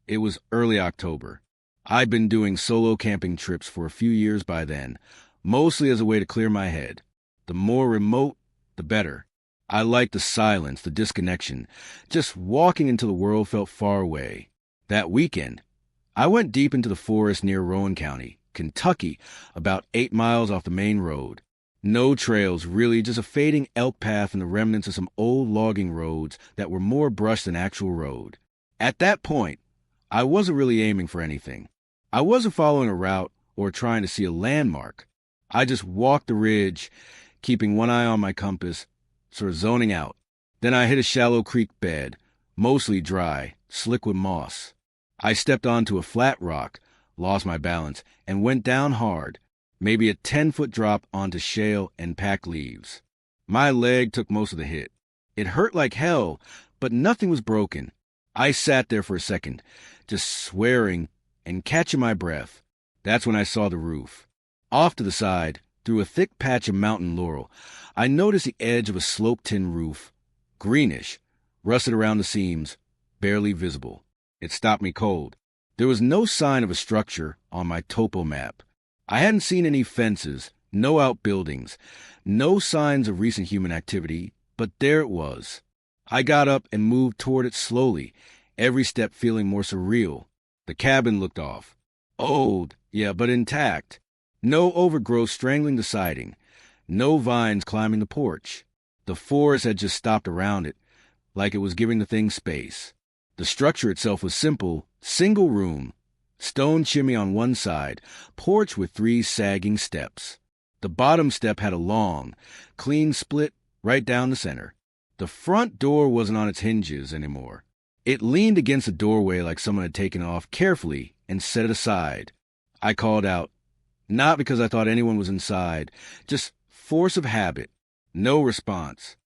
It was early October. I'd been doing solo camping trips for a few years by then, mostly as a way to clear my head. The more remote, the better. I liked the silence, the disconnection, just walking until the world felt far away. That weekend, I went deep into the forest near Rowan County, Kentucky, about 8 miles off the main road. No trails, really, just a fading elk path and the remnants of some old logging roads that were more brush than actual road. At that point, I wasn't really aiming for anything. I wasn't following a route or trying to see a landmark. I just walked the ridge, keeping one eye on my compass, sort of zoning out. Then I hit a shallow creek bed, mostly dry, slick with moss. I stepped onto a flat rock, lost my balance, and went down hard, maybe a 10-foot drop onto shale and packed leaves. My leg took most of the hit. It hurt like hell, but nothing was broken. I sat there for a second, just swearing and catching my breath. That's when I saw the roof. Off to the side, through a thick patch of mountain laurel, I noticed the edge of a sloped tin roof, greenish, rusted around the seams, barely visible. It stopped me cold. There was no sign of a structure on my topo map. I hadn't seen any fences, no outbuildings, no signs of recent human activity, but there it was. I got up and moved toward it slowly, every step feeling more surreal. The cabin looked off. Old, yeah, but intact. No overgrowth strangling the siding. No vines climbing the porch. The forest had just stopped around it, like it was giving the thing space. The structure itself was simple, single room, stone chimney on one side, porch with 3 sagging steps. The bottom step had a long, clean split right down the center. The front door wasn't on its hinges anymore. It leaned against the doorway like someone had taken it off carefully and set it aside. I called out, not because I thought anyone was inside, just force of habit. No response.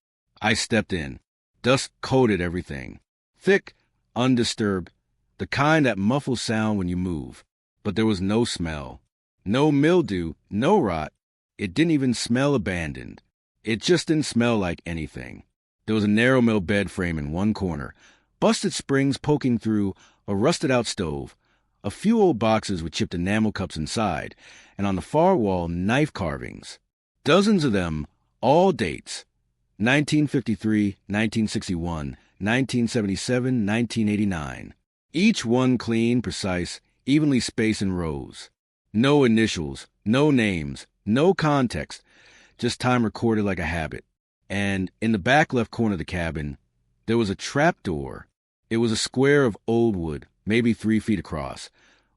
I stepped in. Dust coated everything. Thick, undisturbed, the kind that muffles sound when you move. But there was no smell. No mildew, no rot. It didn't even smell abandoned. It just didn't smell like anything. There was a narrow mill bed frame in one corner, busted springs poking through, a rusted-out stove, a few old boxes with chipped enamel cups inside, and on the far wall, knife carvings. Dozens of them, all dates. 1953, 1961, 1977, 1989. Each one clean, precise, evenly spaced in rows. No initials, no names, no context, just time recorded like a habit. And in the back left corner of the cabin, there was a trap door. It was a square of old wood, maybe 3 feet across,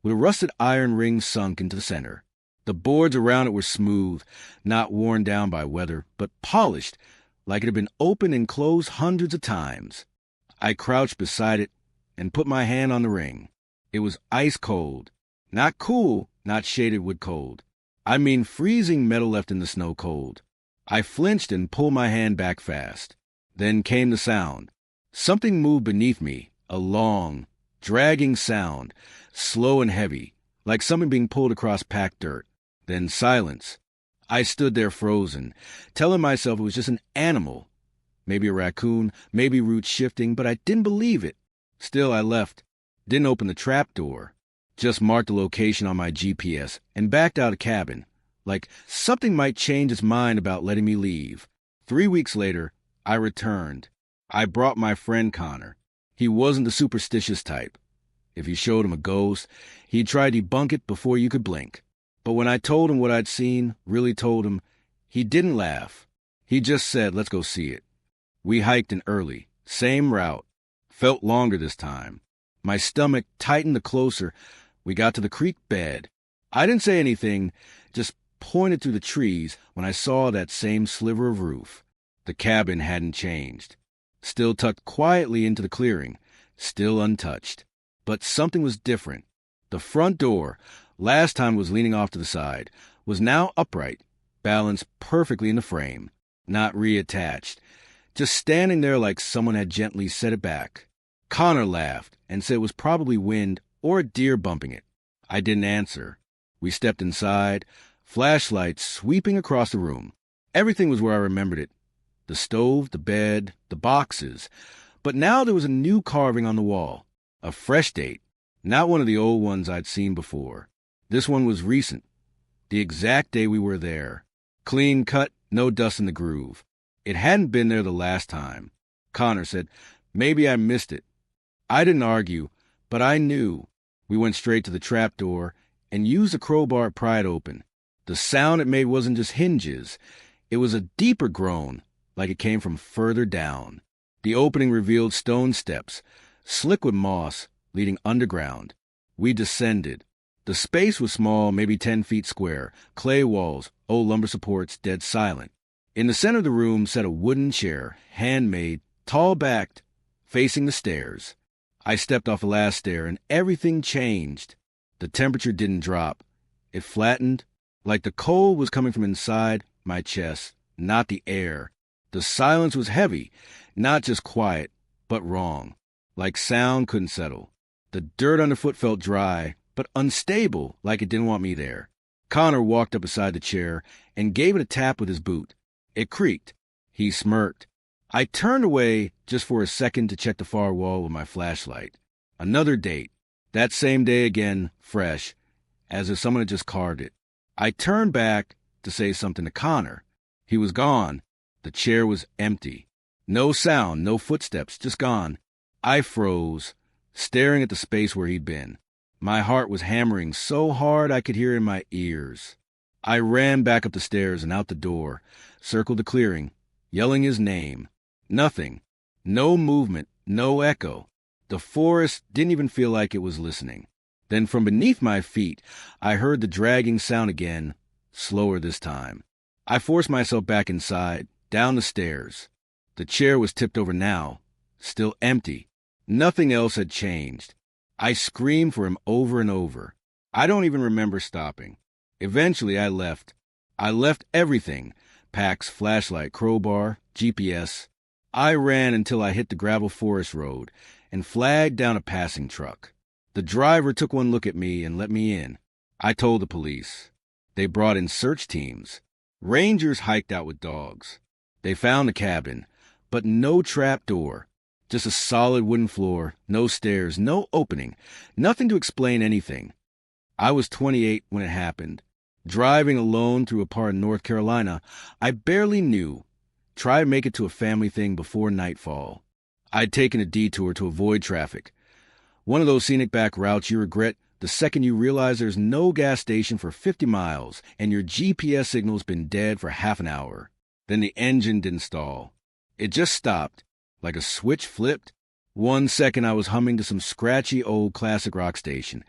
with a rusted iron ring sunk into the center. The boards around it were smooth, not worn down by weather, but polished, like it had been opened and closed hundreds of times. I crouched beside it and put my hand on the ring. It was ice cold. Not cool, not shaded wood cold. I mean freezing metal left in the snow cold. I flinched and pulled my hand back fast. Then came the sound. Something moved beneath me, a long, dragging sound, slow and heavy, like something being pulled across packed dirt. Then silence. I stood there frozen, telling myself it was just an animal. Maybe a raccoon, maybe roots shifting, but I didn't believe it. Still, I left. Didn't open the trap door. Just marked the location on my GPS and backed out of cabin, like something might change its mind about letting me leave. 3 weeks later, I returned. I brought my friend Connor. He wasn't the superstitious type. If you showed him a ghost, he'd try to debunk it before you could blink. But when I told him what I'd seen, really told him, he didn't laugh. He just said, let's go see it. We hiked in early, same route. Felt longer this time. My stomach tightened the closer we got to the creek bed. I didn't say anything, just pointed through the trees when I saw that same sliver of roof. The cabin hadn't changed. Still tucked quietly into the clearing, still untouched. But something was different. The front door, last time was leaning off to the side, was now upright, balanced perfectly in the frame, not reattached, just standing there like someone had gently set it back. Connor laughed and said it was probably wind or a deer bumping it. I didn't answer. We stepped inside, flashlights sweeping across the room. Everything was where I remembered it. The stove, the bed, the boxes. But now there was a new carving on the wall. A fresh date. Not one of the old ones I'd seen before. This one was recent, the exact day we were there. Clean cut, no dust in the groove. It hadn't been there the last time. Connor said, "Maybe I missed it." I didn't argue, but I knew. We went straight to the trapdoor and used a crowbar to pry it open. The sound it made wasn't just hinges. It was a deeper groan, like it came from further down. The opening revealed stone steps, slick with moss, leading underground. We descended. The space was small, maybe 10 feet square, clay walls, old lumber supports, dead silent. In the center of the room sat a wooden chair, handmade, tall-backed, facing the stairs. I stepped off the last stair, and everything changed. The temperature didn't drop. It flattened, like the cold was coming from inside my chest, not the air. The silence was heavy, not just quiet, but wrong, like sound couldn't settle. The dirt underfoot felt dry, but unstable, like it didn't want me there. Connor walked up beside the chair and gave it a tap with his boot. It creaked. He smirked. I turned away just for a second to check the far wall with my flashlight. Another date. That same day again, fresh, as if someone had just carved it. I turned back to say something to Connor. He was gone. The chair was empty. No sound, no footsteps, just gone. I froze, staring at the space where he'd been. My heart was hammering so hard I could hear it in my ears. I ran back up the stairs and out the door, circled the clearing, yelling his name. Nothing. No movement, no echo. The forest didn't even feel like it was listening. Then from beneath my feet, I heard the dragging sound again, slower this time. I forced myself back inside, down the stairs. The chair was tipped over now, still empty. Nothing else had changed. I screamed for him over and over. I don't even remember stopping. Eventually, I left. I left everything. Packs, flashlight, crowbar, GPS. I ran until I hit the gravel forest road and flagged down a passing truck. The driver took one look at me and let me in. I told the police. They brought in search teams. Rangers hiked out with dogs. They found the cabin, but no trap door. Just a solid wooden floor, no stairs, no opening, nothing to explain anything. I was 28 when it happened. Driving alone through a part of North Carolina I barely knew. Tried to make it to a family thing before nightfall. I'd taken a detour to avoid traffic. One of those scenic back routes you regret the second you realize there's no gas station for 50 miles and your GPS signal's been dead for half an hour. Then the engine didn't stall. It just stopped, like a switch flipped. 1 second I was humming to some scratchy old classic rock station,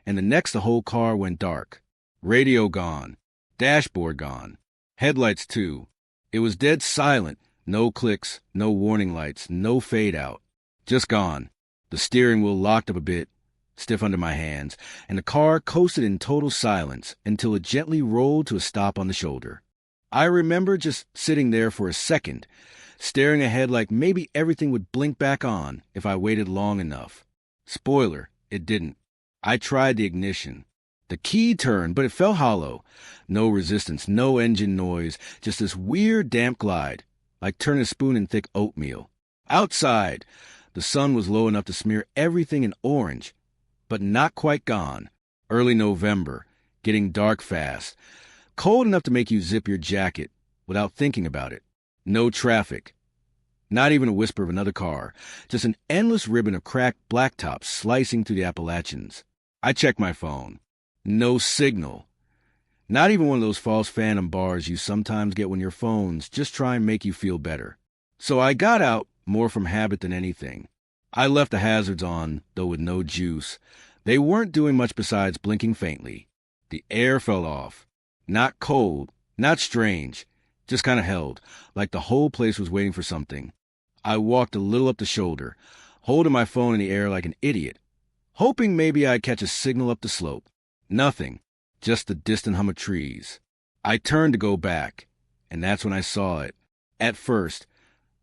and the next the whole car went dark. Radio gone. Dashboard gone. Headlights too. It was dead silent. No clicks, no warning lights, no fade out. Just gone. The steering wheel locked up a bit, stiff under my hands, and the car coasted in total silence until it gently rolled to a stop on the shoulder. I remember just sitting there for a second, staring ahead like maybe everything would blink back on if I waited long enough. Spoiler, it didn't. I tried the ignition. The key turned, but it felt hollow. No resistance, no engine noise, just this weird damp glide, like turning a spoon in thick oatmeal. Outside, the sun was low enough to smear everything in orange, but not quite gone. Early November, getting dark fast. Cold enough to make you zip your jacket without thinking about it. No traffic. Not even a whisper of another car. Just an endless ribbon of cracked blacktop slicing through the Appalachians. I checked my phone. No signal. Not even one of those false phantom bars you sometimes get when your phones just try and make you feel better. So I got out, more from habit than anything. I left the hazards on, though with no juice. They weren't doing much besides blinking faintly. The air fell off. Not cold, not strange, just kind of held, like the whole place was waiting for something. I walked a little up the shoulder, holding my phone in the air like an idiot, hoping maybe I'd catch a signal up the slope. Nothing, just the distant hum of trees. I turned to go back, and that's when I saw it. At first,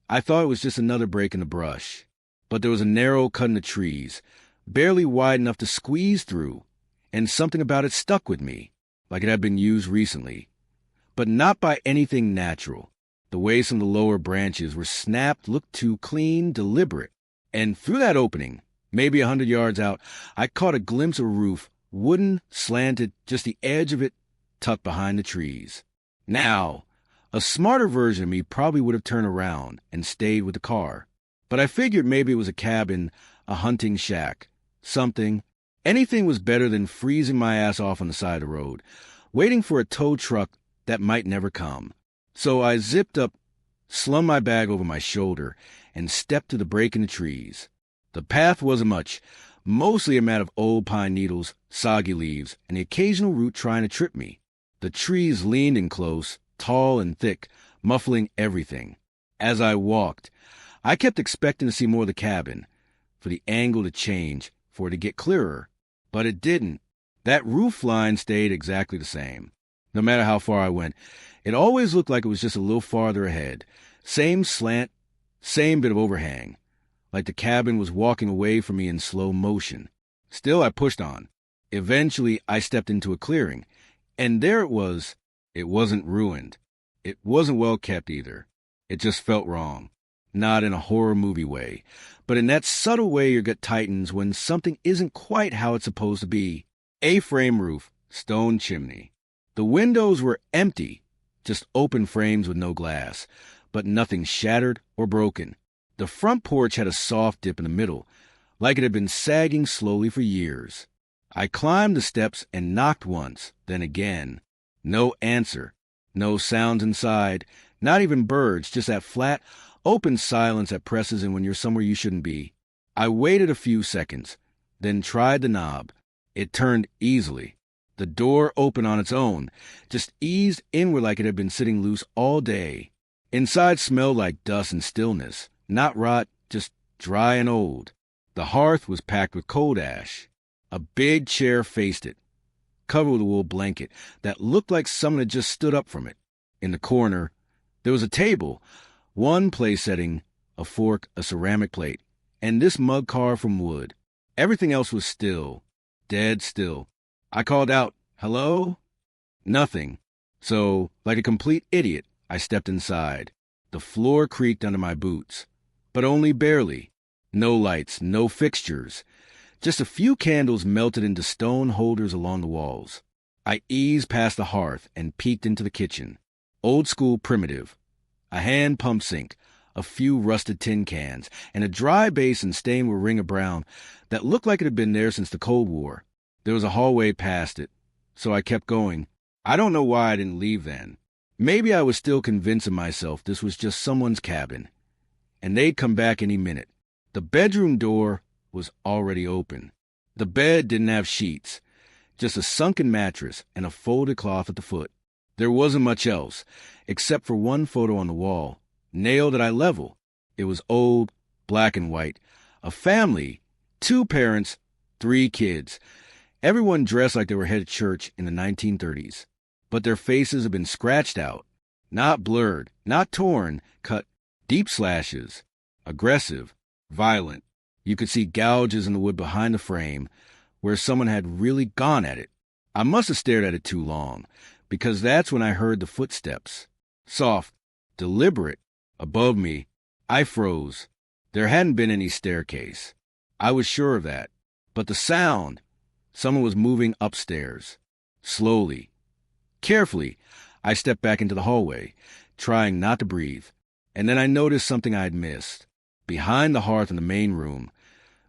I thought it was just another break in the brush, but there was a narrow cut in the trees, barely wide enough to squeeze through, and something about it stuck with me, like it had been used recently, but not by anything natural. The way some of the lower branches were snapped looked too clean, deliberate, and through that opening, Maybe 100 yards out, I caught a glimpse of a roof, wooden, slanted, just the edge of it tucked behind the trees. Now, a smarter version of me probably would have turned around and stayed with the car. But I figured maybe it was a cabin, a hunting shack, something. Anything was better than freezing my ass off on the side of the road, waiting for a tow truck that might never come. So I zipped up, slung my bag over my shoulder, and stepped to the break in the trees. The path wasn't much, mostly a mat of old pine needles, soggy leaves, and the occasional root trying to trip me. The trees leaned in close, tall and thick, muffling everything. As I walked, I kept expecting to see more of the cabin, for the angle to change, for it to get clearer. But it didn't. That roof line stayed exactly the same. No matter how far I went, it always looked like it was just a little farther ahead. Same slant, same bit of overhang, like the cabin was walking away from me in slow motion. Still, I pushed on. Eventually, I stepped into a clearing, and there it was. It wasn't ruined. It wasn't well kept either. It just felt wrong. Not in a horror movie way, but in that subtle way your gut tightens when something isn't quite how it's supposed to be. A-frame roof, stone chimney. The windows were empty, just open frames with no glass, but nothing shattered or broken. The front porch had a soft dip in the middle, like it had been sagging slowly for years. I climbed the steps and knocked once, then again. No answer. No sounds inside, not even birds, just that flat, open silence that presses in when you're somewhere you shouldn't be. I waited a few seconds, then tried the knob. It turned easily. The door opened on its own, just eased inward like it had been sitting loose all day. Inside smelled like dust and stillness, not rot, just dry and old. The hearth was packed with cold ash. A big chair faced it, covered with a wool blanket that looked like someone had just stood up from it. In the corner, there was a table, one place setting, a fork, a ceramic plate, and this mug carved from wood. Everything else was still, dead still. I called out, "Hello?" Nothing. So, like a complete idiot, I stepped inside. The floor creaked under my boots, but only barely. No lights, no fixtures. Just a few candles melted into stone holders along the walls. I eased past the hearth and peeked into the kitchen. Old school primitive. A hand pump sink, a few rusted tin cans, and a dry basin stained with a ring of brown that looked like it had been there since the Cold War. There was a hallway past it, so I kept going. I don't know why I didn't leave then. Maybe I was still convincing myself this was just someone's cabin, and they'd come back any minute. The bedroom door was already open. The bed didn't have sheets, just a sunken mattress and a folded cloth at the foot. There wasn't much else, except for one photo on the wall, nailed at eye level. It was old, black and white. A family, 2 parents, 3 kids. Everyone dressed like they were headed to church in the 1930s. But their faces had been scratched out. Not blurred, not torn, cut, deep slashes. Aggressive, violent. You could see gouges in the wood behind the frame, where someone had really gone at it. I must have stared at it too long, because that's when I heard the footsteps. Soft, deliberate, above me. I froze. There hadn't been any staircase. I was sure of that. But the sound, someone was moving upstairs. Slowly. Carefully, I stepped back into the hallway, trying not to breathe. And then I noticed something I had missed. Behind the hearth in the main room,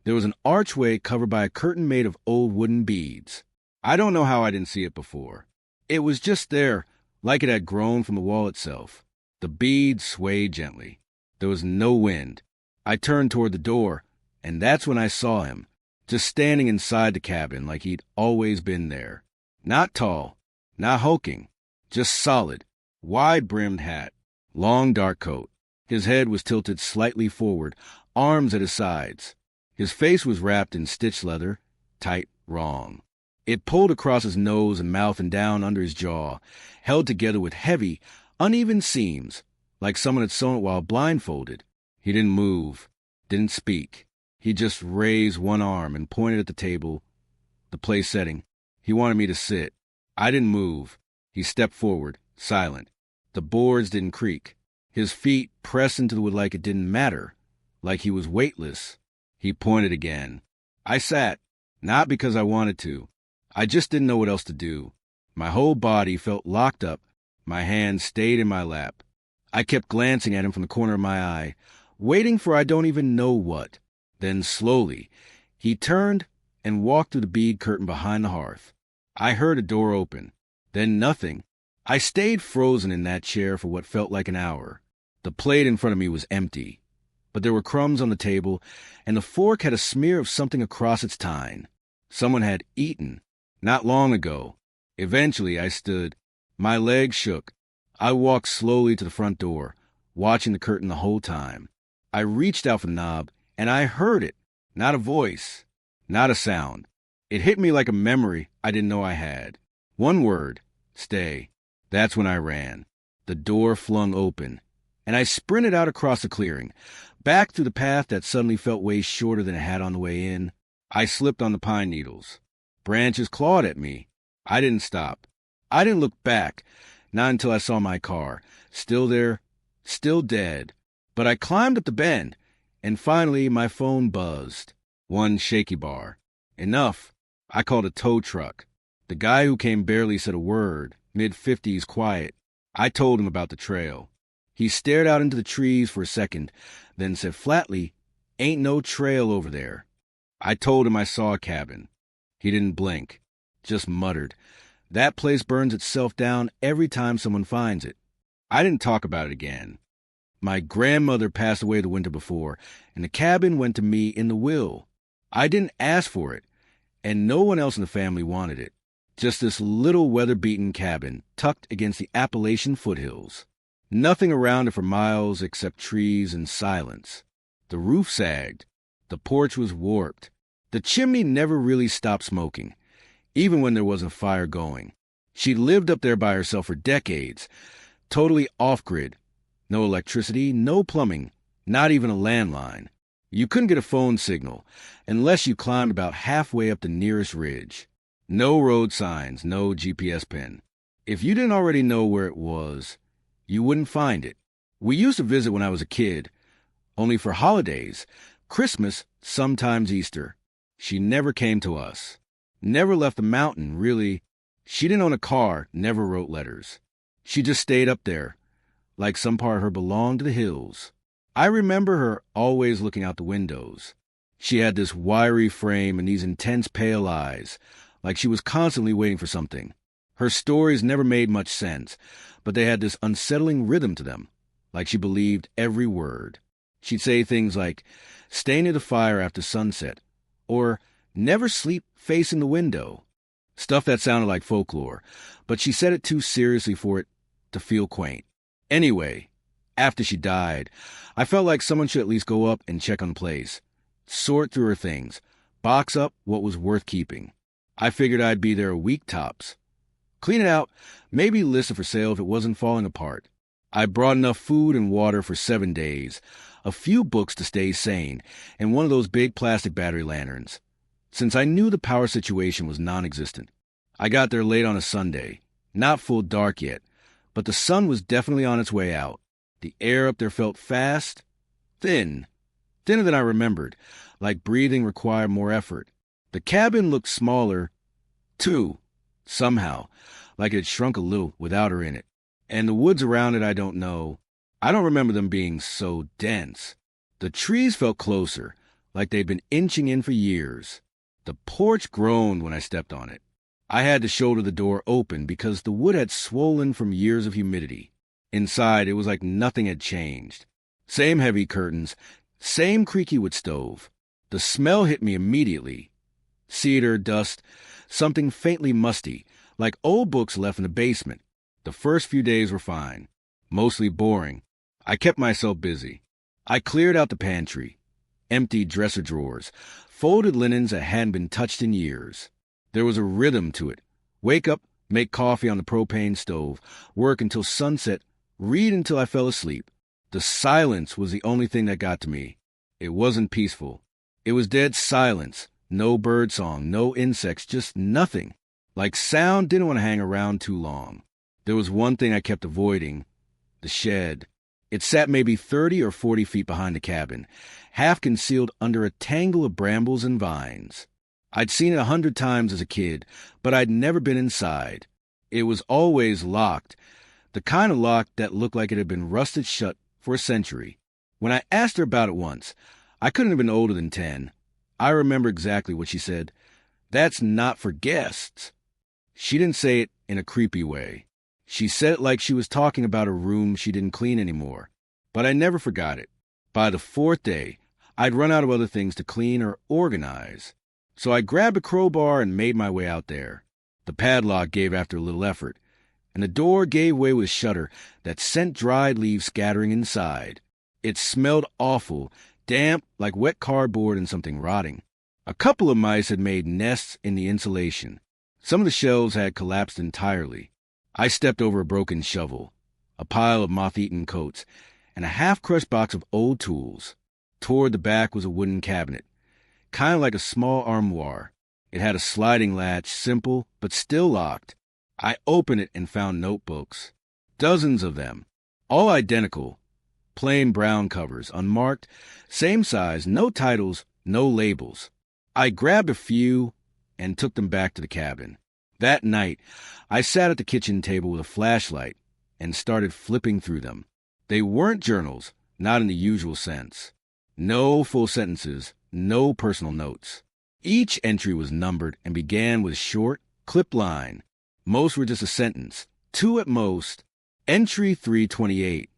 there was an archway covered by a curtain made of old wooden beads. I don't know how I didn't see it before. It was just there, like it had grown from the wall itself. The beads swayed gently. There was no wind. I turned toward the door, and that's when I saw him, just standing inside the cabin like he'd always been there. Not tall, not hulking, just solid, wide-brimmed hat, long dark coat. His head was tilted slightly forward, arms at his sides. His face was wrapped in stitched leather, tight, wrong. It pulled across his nose and mouth and down under his jaw, held together with heavy, uneven seams, like someone had sewn it while blindfolded. He didn't move, didn't speak. He just raised one arm and pointed at the table, the place setting. He wanted me to sit. I didn't move. He stepped forward, silent. The boards didn't creak. His feet pressed into the wood like it didn't matter, like he was weightless. He pointed again. I sat, not because I wanted to. I just didn't know what else to do. My whole body felt locked up. My hands stayed in my lap. I kept glancing at him from the corner of my eye, waiting for I don't even know what. Then slowly, he turned and walked through the bead curtain behind the hearth. I heard a door open. Then nothing. I stayed frozen in that chair for what felt like an hour. The plate in front of me was empty, but there were crumbs on the table, and the fork had a smear of something across its tine. Someone had eaten, not long ago. Eventually, I stood. My legs shook. I walked slowly to the front door, watching the curtain the whole time. I reached out for the knob, and I heard it. Not a voice, not a sound. It hit me like a memory I didn't know I had. One word, stay. That's when I ran. The door flung open, and I sprinted out across the clearing, back through the path that suddenly felt way shorter than it had on the way in. I slipped on the pine needles. Branches clawed at me. I didn't stop. I didn't look back, not until I saw my car, still there, still dead. But I climbed up the bend, and finally my phone buzzed. One shaky bar. Enough. I called a tow truck. The guy who came barely said a word, mid-50s quiet. I told him about the trail. He stared out into the trees for a second, then said flatly, "Ain't no trail over there." I told him I saw a cabin. He didn't blink, just muttered, "That place burns itself down every time someone finds it." I didn't talk about it again. My grandmother passed away the winter before, and the cabin went to me in the will. I didn't ask for it, and no one else in the family wanted it. Just this little weather-beaten cabin tucked against the Appalachian foothills. Nothing around it for miles except trees and silence. The roof sagged. The porch was warped. The chimney never really stopped smoking, even when there wasn't a fire going. She'd lived up there by herself for decades, totally off-grid. No electricity, no plumbing, not even a landline. You couldn't get a phone signal unless you climbed about halfway up the nearest ridge. No road signs, no GPS pin. If you didn't already know where it was, you wouldn't find it. We used to visit when I was a kid, only for holidays, Christmas, sometimes Easter. She never came to us. Never left the mountain, really. She didn't own a car, never wrote letters. She just stayed up there, like some part of her belonged to the hills. I remember her always looking out the windows. She had this wiry frame and these intense pale eyes, like she was constantly waiting for something. Her stories never made much sense, but they had this unsettling rhythm to them, like she believed every word. She'd say things like, "Stay near the fire after sunset," or "Never sleep facing the window." Stuff that sounded like folklore, but she said it too seriously for it to feel quaint. Anyway, after she died, I felt like someone should at least go up and check on the place, sort through her things, box up what was worth keeping. I figured I'd be there a week tops. Clean it out, maybe list it for sale if it wasn't falling apart. I brought enough food and water for 7 days, a few books to stay sane, and one of those big plastic battery lanterns. Since I knew the power situation was non-existent. I got there late on a Sunday, not full dark yet, but the sun was definitely on its way out. The air up there felt fast, thinner than I remembered, like breathing required more effort. The cabin looked smaller, too, somehow, like it had shrunk a little without her in it. And the woods around it, I don't know. I don't remember them being so dense. The trees felt closer, like they'd been inching in for years. The porch groaned when I stepped on it. I had to shoulder the door open because the wood had swollen from years of humidity. Inside, it was like nothing had changed. Same heavy curtains, same creaky wood stove. The smell hit me immediately. Cedar, dust, something faintly musty, like old books left in the basement. The first few days were fine, mostly boring. I kept myself busy. I cleared out the pantry, emptied dresser drawers, folded linens that hadn't been touched in years. There was a rhythm to it. Wake up, make coffee on the propane stove, work until sunset, read until I fell asleep. The silence was the only thing that got to me. It wasn't peaceful. It was dead silence. No birdsong, no insects, just nothing. Like sound didn't want to hang around too long. There was one thing I kept avoiding, the shed. It sat maybe 30 or 40 feet behind the cabin, half concealed under a tangle of brambles and vines. I'd seen it 100 times as a kid, but I'd never been inside. It was always locked, the kind of lock that looked like it had been rusted shut for a century. When I asked her about it once, I couldn't have been older than 10. I remember exactly what she said. "That's not for guests." She didn't say it in a creepy way. She said it like she was talking about a room she didn't clean anymore. But I never forgot it. By the 4th day, I'd run out of other things to clean or organize. So I grabbed a crowbar and made my way out there. The padlock gave after a little effort, and the door gave way with a shudder that sent dried leaves scattering inside. It smelled awful, damp like wet cardboard and something rotting. A couple of mice had made nests in the insulation. Some of the shelves had collapsed entirely. I stepped over a broken shovel, a pile of moth-eaten coats, and a half-crushed box of old tools. Toward the back was a wooden cabinet, kind of like a small armoire. It had a sliding latch, simple, but still locked. I opened it and found notebooks. Dozens of them, all identical. Plain brown covers, unmarked, same size, no titles, no labels. I grabbed a few and took them back to the cabin. That night, I sat at the kitchen table with a flashlight and started flipping through them. They weren't journals, not in the usual sense. No full sentences, no personal notes. Each entry was numbered and began with a short, clipped line. Most were just a sentence, 2 at most. Entry 328.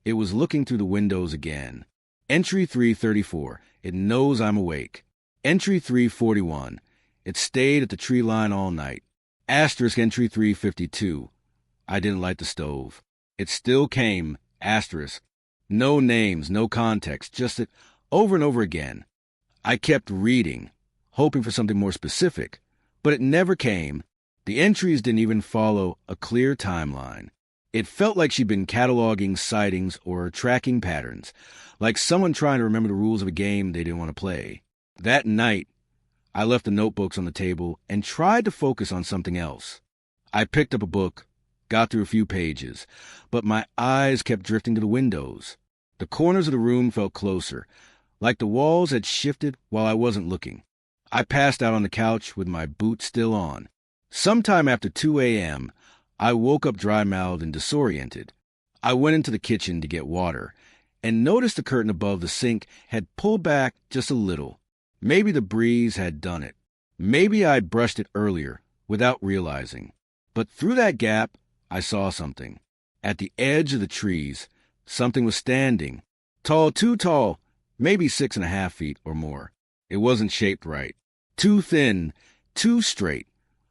It was looking through the windows again. Entry 334. It knows I'm awake. Entry 341. It stayed at the tree line all night. Asterisk entry 352. I didn't light the stove. It still came. Asterisk. No names, no context, just it over and over again. I kept reading, hoping for something more specific, but it never came. The entries didn't even follow a clear timeline. It felt like she'd been cataloging sightings or tracking patterns, like someone trying to remember the rules of a game they didn't want to play. That night, I left the notebooks on the table and tried to focus on something else. I picked up a book, got through a few pages, but my eyes kept drifting to the windows. The corners of the room felt closer, like the walls had shifted while I wasn't looking. I passed out on the couch with my boots still on. Sometime after 2 a.m., I woke up dry-mouthed and disoriented. I went into the kitchen to get water and noticed the curtain above the sink had pulled back just a little. Maybe the breeze had done it. Maybe I'd brushed it earlier without realizing. But through that gap, I saw something. At the edge of the trees, something was standing. Tall, too tall, maybe 6.5 feet or more. It wasn't shaped right. Too thin, too straight,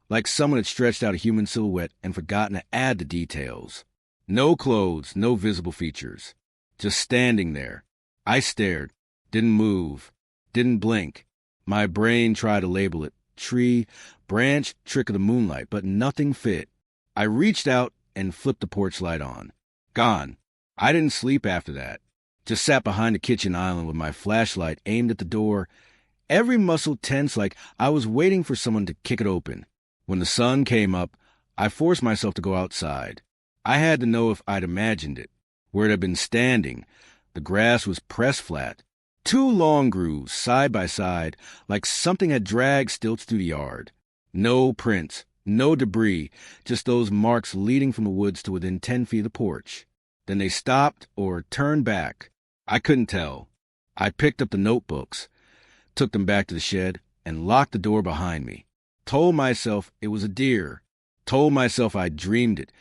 like someone had stretched out a human silhouette and forgotten to add the details. No clothes, no visible features. Just standing there. I stared, didn't move, didn't blink. My brain tried to label it tree, branch, trick of the moonlight, but nothing fit. I reached out and flipped the porch light on. Gone. I didn't sleep after that. Just sat behind the kitchen island with my flashlight aimed at the door, every muscle tense like I was waiting for someone to kick it open. When the sun came up, I forced myself to go outside. I had to know if I'd imagined it. Where it had been standing, the grass was pressed flat. 2 long grooves, side by side, like something had dragged stilts through the yard. No prints, no debris, just those marks leading from the woods to within 10 feet of the porch. Then they stopped or turned back. I couldn't tell. I picked up the notebooks, took them back to the shed, and locked the door behind me. Told myself it was a deer. Told myself I'd dreamed it,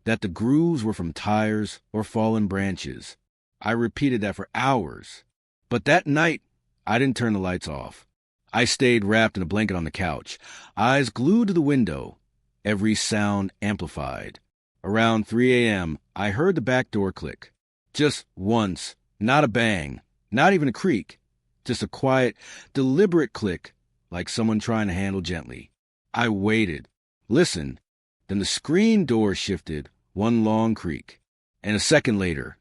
that the grooves were from tires or fallen branches. I repeated that for hours. But that night, I didn't turn the lights off. I stayed wrapped in a blanket on the couch, eyes glued to the window, every sound amplified. Around 3 a.m., I heard the back door click. Just once, not a bang, not even a creak. Just a quiet, deliberate click, like someone trying to handle gently. I waited, listened, then the screen door shifted, one long creak. And a second later,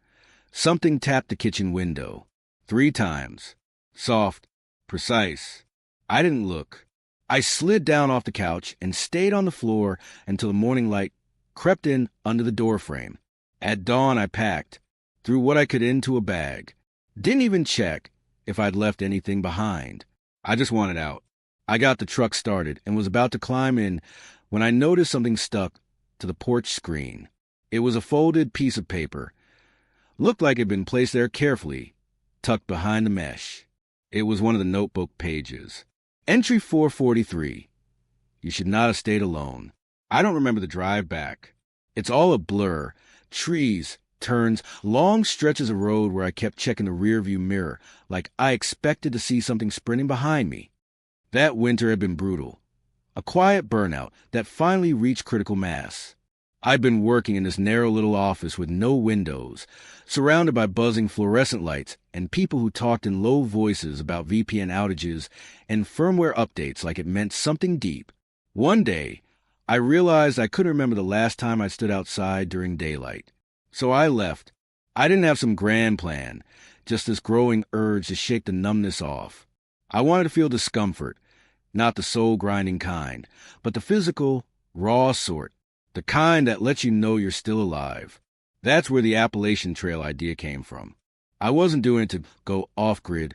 something tapped the kitchen window. 3 times. Soft, precise. I didn't look. I slid down off the couch and stayed on the floor until the morning light crept in under the doorframe. At dawn, I packed. threw what I could into a bag. Didn't even check if I'd left anything behind. I just wanted out. I got the truck started and was about to climb in when I noticed something stuck to the porch screen. It was a folded piece of paper. Looked like it had been placed there carefully, tucked behind the mesh. It was one of the notebook pages. Entry 443. You should not have stayed alone. I don't remember the drive back. It's all a blur. Trees, turns, long stretches of road where I kept checking the rearview mirror like I expected to see something sprinting behind me. That winter had been brutal. A quiet burnout that finally reached critical mass. I'd been working in this narrow little office with no windows, surrounded by buzzing fluorescent lights and people who talked in low voices about VPN outages and firmware updates like it meant something deep. One day, I realized I couldn't remember the last time I stood outside during daylight. So I left. I didn't have some grand plan, just this growing urge to shake the numbness off. I wanted to feel discomfort, not the soul-grinding kind, but the physical, raw sort. The kind that lets you know you're still alive. That's where the Appalachian Trail idea came from. I wasn't doing it to go off-grid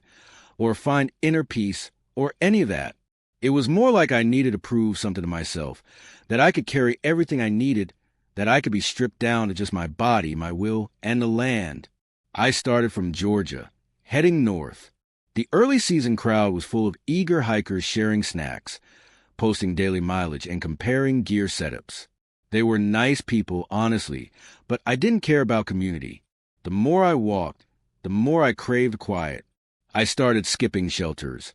or find inner peace or any of that. It was more like I needed to prove something to myself, that I could carry everything I needed, that I could be stripped down to just my body, my will, and the land. I started from Georgia, heading north. The early season crowd was full of eager hikers sharing snacks, posting daily mileage, and comparing gear setups. They were nice people, honestly, but I didn't care about community. The more I walked, the more I craved quiet. I started skipping shelters,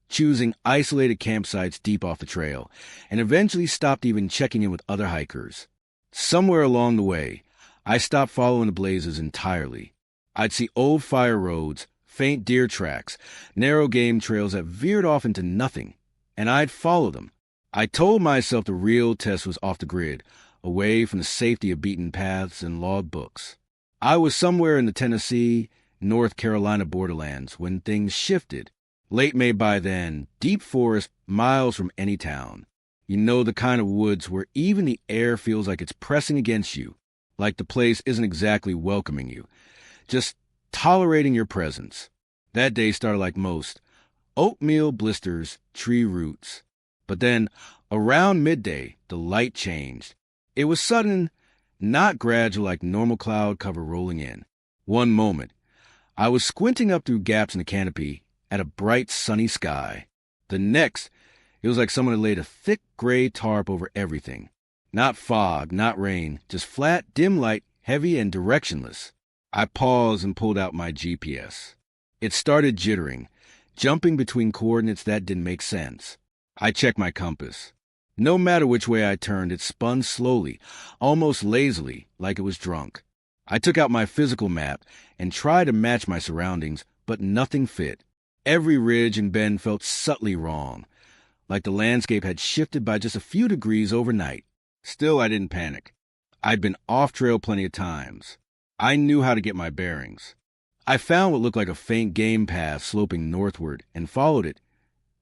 choosing isolated campsites deep off the trail, and eventually stopped even checking in with other hikers. Somewhere along the way, I stopped following the blazes entirely. I'd see old fire roads, faint deer tracks, narrow game trails that veered off into nothing, and I'd follow them. I told myself the real test was off the grid, away from the safety of beaten paths and log books. I was somewhere in the Tennessee, North Carolina borderlands when things shifted. Late May by then, deep forest, miles from any town. You know, the kind of woods where even the air feels like it's pressing against you, like the place isn't exactly welcoming you, just tolerating your presence. That day started like most. Oatmeal blisters, tree roots. But then, around midday, the light changed. It was sudden, not gradual like normal cloud cover rolling in. One moment, I was squinting up through gaps in the canopy at a bright, sunny sky. The next, it was like someone had laid a thick gray tarp over everything. Not fog, not rain, just flat, dim light, heavy and directionless. I paused and pulled out my GPS. It started jittering, jumping between coordinates that didn't make sense. I checked my compass. No matter which way I turned, it spun slowly, almost lazily, like it was drunk. I took out my physical map and tried to match my surroundings, but nothing fit. Every ridge and bend felt subtly wrong, like the landscape had shifted by just a few degrees overnight. Still, I didn't panic. I'd been off-trail plenty of times. I knew how to get my bearings. I found what looked like a faint game path sloping northward and followed it,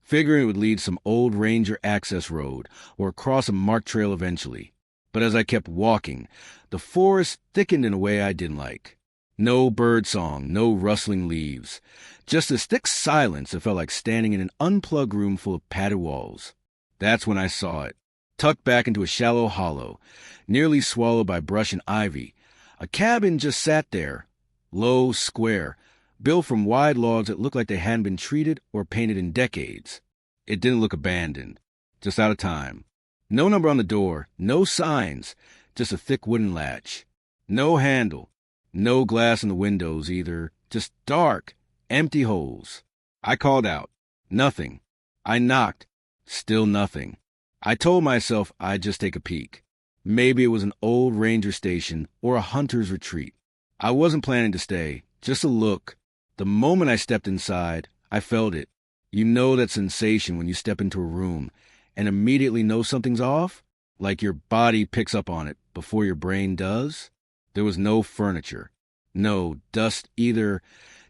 figuring it would lead some old ranger access road or across a marked trail eventually. But as I kept walking, the forest thickened in a way I didn't like. No bird song, no rustling leaves, just this thick silence that felt like standing in an unplugged room full of padded walls. That's when I saw it, tucked back into a shallow hollow, nearly swallowed by brush and ivy. A cabin just sat there, low, square, built from wide logs that looked like they hadn't been treated or painted in decades. It didn't look abandoned, just out of time. No number on the door, no signs, just a thick wooden latch. No handle, no glass in the windows either, just dark, empty holes. I called out. Nothing. I knocked. Still nothing. I told myself I'd just take a peek. Maybe it was an old ranger station or a hunter's retreat. I wasn't planning to stay, just a look. The moment I stepped inside, I felt it. You know that sensation when you step into a room and immediately know something's off? Like your body picks up on it before your brain does? There was no furniture, no dust either,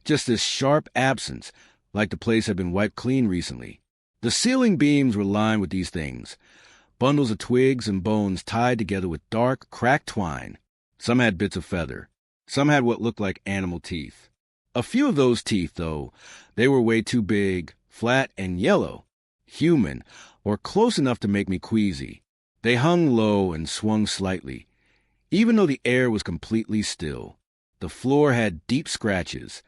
just this sharp absence, like the place had been wiped clean recently. The ceiling beams were lined with these things, bundles of twigs and bones tied together with dark, cracked twine. Some had bits of feather, Some had what looked like animal teeth. A few of those teeth, though, they were way too big, flat, and yellow. Human, or close enough to make me queasy. They hung low and swung slightly, even though the air was completely still. The floor had deep scratches,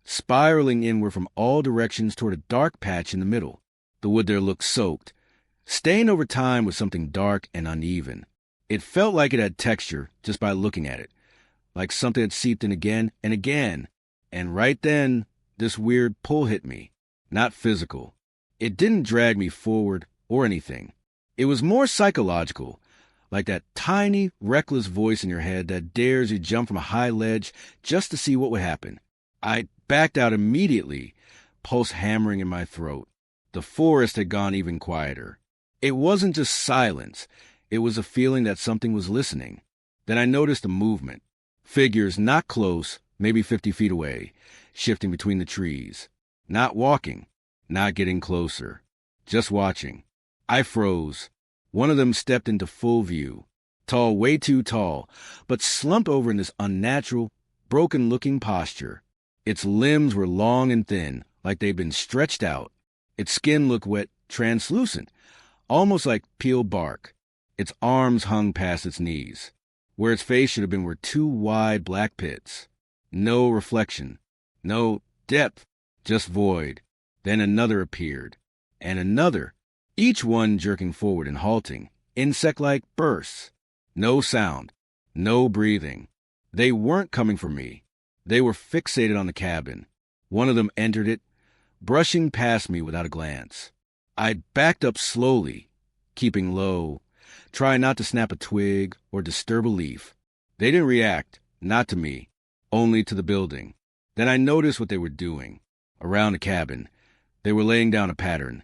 spiraling inward from all directions toward a dark patch in the middle. The wood there looked soaked, stained over time with something dark and uneven. It felt like it had texture just by looking at it, like something had seeped in again and again. And right then, this weird pull hit me. Not physical. It didn't drag me forward or anything. It was more psychological, like that tiny, reckless voice in your head that dares you jump from a high ledge just to see what would happen. I backed out immediately, pulse hammering in my throat. The forest had gone even quieter. It wasn't just silence. It was a feeling that something was listening. Then I noticed a movement. Figures not close, maybe 50 feet away, shifting between the trees. Not walking, not getting closer, just watching. I froze. One of them stepped into full view. Tall, way too tall, but slumped over in this unnatural, broken-looking posture. Its limbs were long and thin, like they'd been stretched out. Its skin looked wet, translucent, almost like peeled bark. Its arms hung past its knees. Where its face should have been were two wide black pits. No reflection, no depth, just void. Then another appeared, and another, each one jerking forward and halting, insect-like bursts. No sound, no breathing. They weren't coming for me. They were fixated on the cabin. One of them entered it, brushing past me without a glance. I backed up slowly, keeping low, trying not to snap a twig or disturb a leaf. They didn't react, not to me, only to the building. Then I noticed what they were doing. Around the cabin, they were laying down a pattern.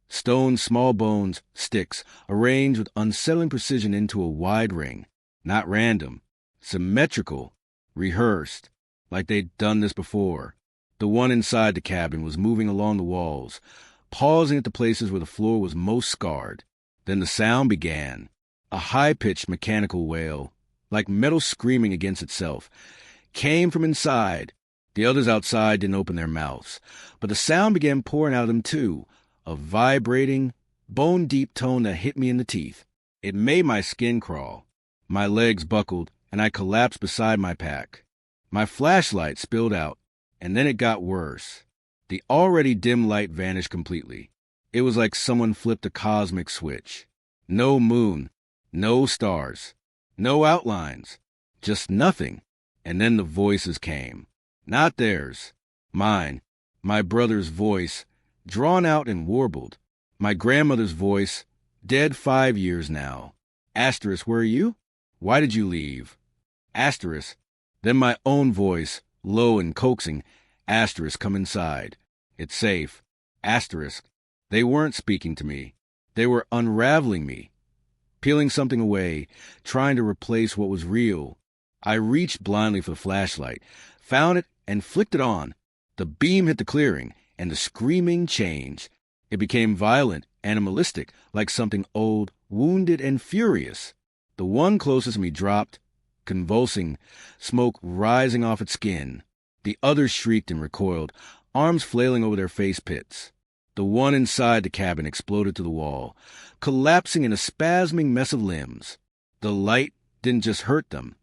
Stones, small bones, sticks, arranged with unsettling precision into a wide ring. Not random, symmetrical, rehearsed, like they'd done this before. The one inside the cabin was moving along the walls, pausing at the places where the floor was most scarred. Then the sound began. A high-pitched mechanical wail, like metal screaming against itself, came from inside. The others outside didn't open their mouths, but the sound began pouring out of them too, a vibrating, bone-deep tone that hit me in the teeth. It made my skin crawl. My legs buckled, and I collapsed beside my pack. My flashlight spilled out, and then it got worse. The already dim light vanished completely. It was like someone flipped a cosmic switch. No moon, no stars, no outlines, just nothing. And then the voices came. Not theirs, mine, my brother's voice, drawn out and warbled. My grandmother's voice, dead 5 years now. Asterisk, where are you? Why did you leave? Asterisk. Then my own voice, low and coaxing. Asterisk, come inside. It's safe. Asterisk. They weren't speaking to me. They were unraveling me, peeling something away, trying to replace what was real. I reached blindly for the flashlight, found it, and flicked it on. The beam hit the clearing, and the screaming changed. It became violent, animalistic, like something old, wounded, and furious. The one closest to me dropped, convulsing, smoke rising off its skin. The others shrieked and recoiled, arms flailing over their face pits. The one inside the cabin exploded to the wall, collapsing in a spasming mess of limbs. The light didn't just hurt them,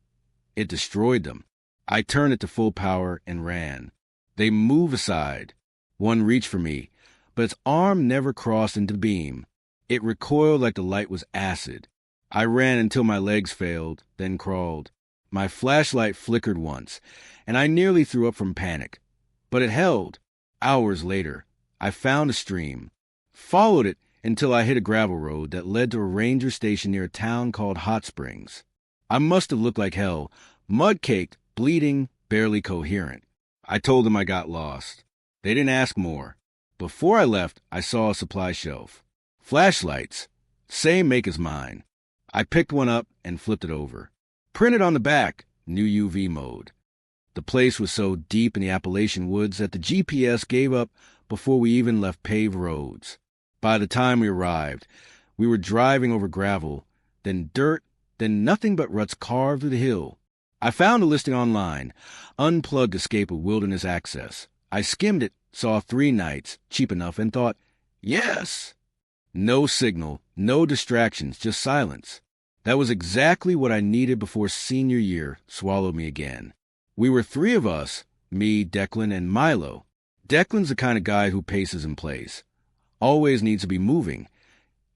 it destroyed them. I turned it to full power and ran. They moved aside. One reached for me, but its arm never crossed into the beam. It recoiled like the light was acid. I ran until my legs failed, then crawled. My flashlight flickered once, and I nearly threw up from panic. But it held. Hours later, I found a stream, followed it until I hit a gravel road that led to a ranger station near a town called Hot Springs. I must have looked like hell, mud-caked, bleeding, barely coherent. I told them I got lost. They didn't ask more. Before I left, I saw a supply shelf. Flashlights, same make as mine. I picked one up and flipped it over. Printed on the back, new UV mode. The place was so deep in the Appalachian woods that the GPS gave up before we even left paved roads. By the time we arrived, we were driving over gravel, then dirt, then nothing but ruts carved through the hill. I found a listing online, Unplugged Escape of Wilderness Access. I skimmed it, saw 3 nights, cheap enough, and thought, yes! No signal, no distractions, just silence. That was exactly what I needed before senior year swallowed me again. We were 3 of us, me, Declan, and Milo. Declan's the kind of guy who paces and plays. Always needs to be moving,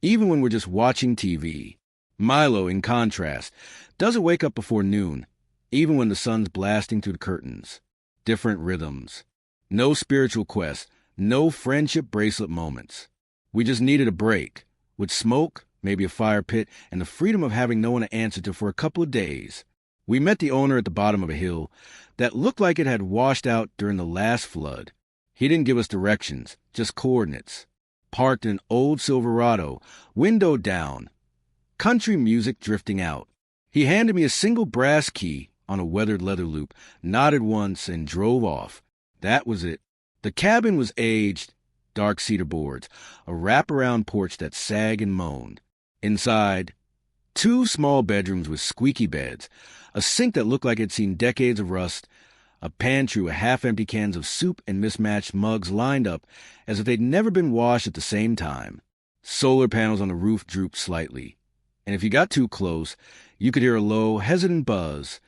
even when we're just watching TV. Milo, in contrast, doesn't wake up before noon, even when the sun's blasting through the curtains. Different rhythms. No spiritual quest, no friendship bracelet moments. We just needed a break, with smoke, maybe a fire pit, and the freedom of having no one to answer to for a couple of days. We met the owner at the bottom of a hill that looked like it had washed out during the last flood. He didn't give us directions, just coordinates. Parked in an old Silverado, window down, country music drifting out. He handed me a single brass key on a weathered leather loop, nodded once, and drove off. That was it. The cabin was aged, dark cedar boards, a wraparound porch that sagged and moaned. Inside, 2 small bedrooms with squeaky beds, a sink that looked like it'd seen decades of rust, a pantry with half-empty cans of soup and mismatched mugs lined up as if they'd never been washed at the same time. Solar panels on the roof drooped slightly, and if you got too close, you could hear a low, hesitant buzz,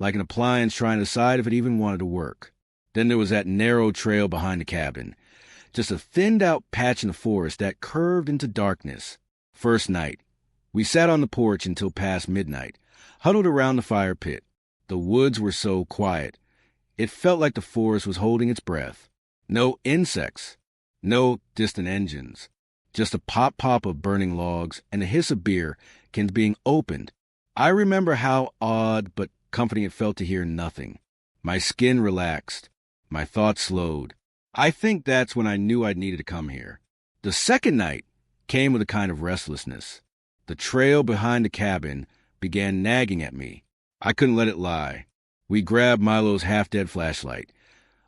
like an appliance trying to decide if it even wanted to work. Then there was that narrow trail behind the cabin, just a thinned-out patch in the forest that curved into darkness. First night, we sat on the porch until past midnight, huddled around the fire pit. The woods were so quiet. It felt like the forest was holding its breath. No insects, no distant engines, just a pop-pop of burning logs and the hiss of beer cans being opened. I remember how odd but comforting it felt to hear nothing. My skin relaxed. My thoughts slowed. I think that's when I knew I'd needed to come here. The second night came with a kind of restlessness. The trail behind the cabin began nagging at me. I couldn't let it lie. We grabbed Milo's half-dead flashlight,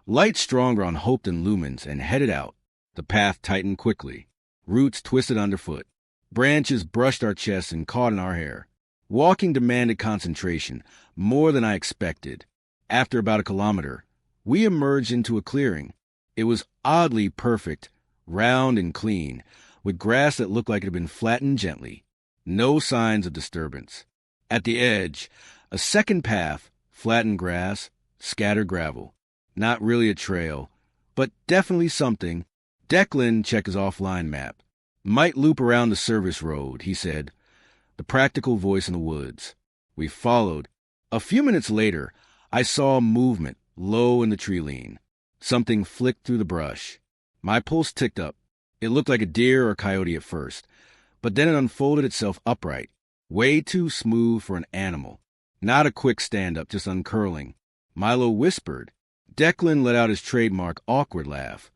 light stronger on hope than lumens, and headed out. The path tightened quickly. Roots twisted underfoot. Branches brushed our chests and caught in our hair. Walking demanded concentration, more than I expected. After about a kilometer, we emerged into a clearing. It was oddly perfect, round and clean, with grass that looked like it had been flattened gently. No signs of disturbance. At the edge, a second path, flattened grass, scattered gravel. Not really a trail, but definitely something. Declan checked his offline map. Might loop around the service road, he said. The practical voice in the woods. We followed. A few minutes later, I saw movement low in the treeline. Something flicked through the brush. My pulse ticked up. It looked like a deer or a coyote at first, but then it unfolded itself upright, way too smooth for an animal. Not a quick stand-up, just uncurling. Milo whispered. Declan let out his trademark awkward laugh.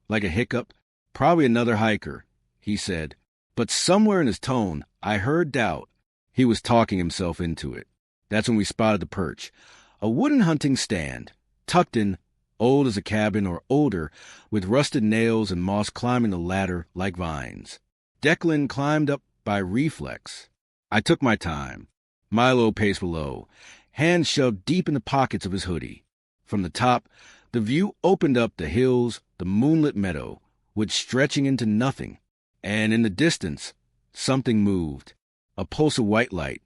Like a hiccup, probably another hiker, he said. But somewhere in his tone, I heard doubt. He was talking himself into it. That's when we spotted the perch. A wooden hunting stand, tucked in, old as a cabin or older, with rusted nails and moss climbing the ladder like vines. Declan climbed up by reflex. I took my time. Milo paced below, hands shoved deep in the pockets of his hoodie. From the top, the view opened up the hills, the moonlit meadow, woods stretching into nothing. And in the distance, something moved. A pulse of white light,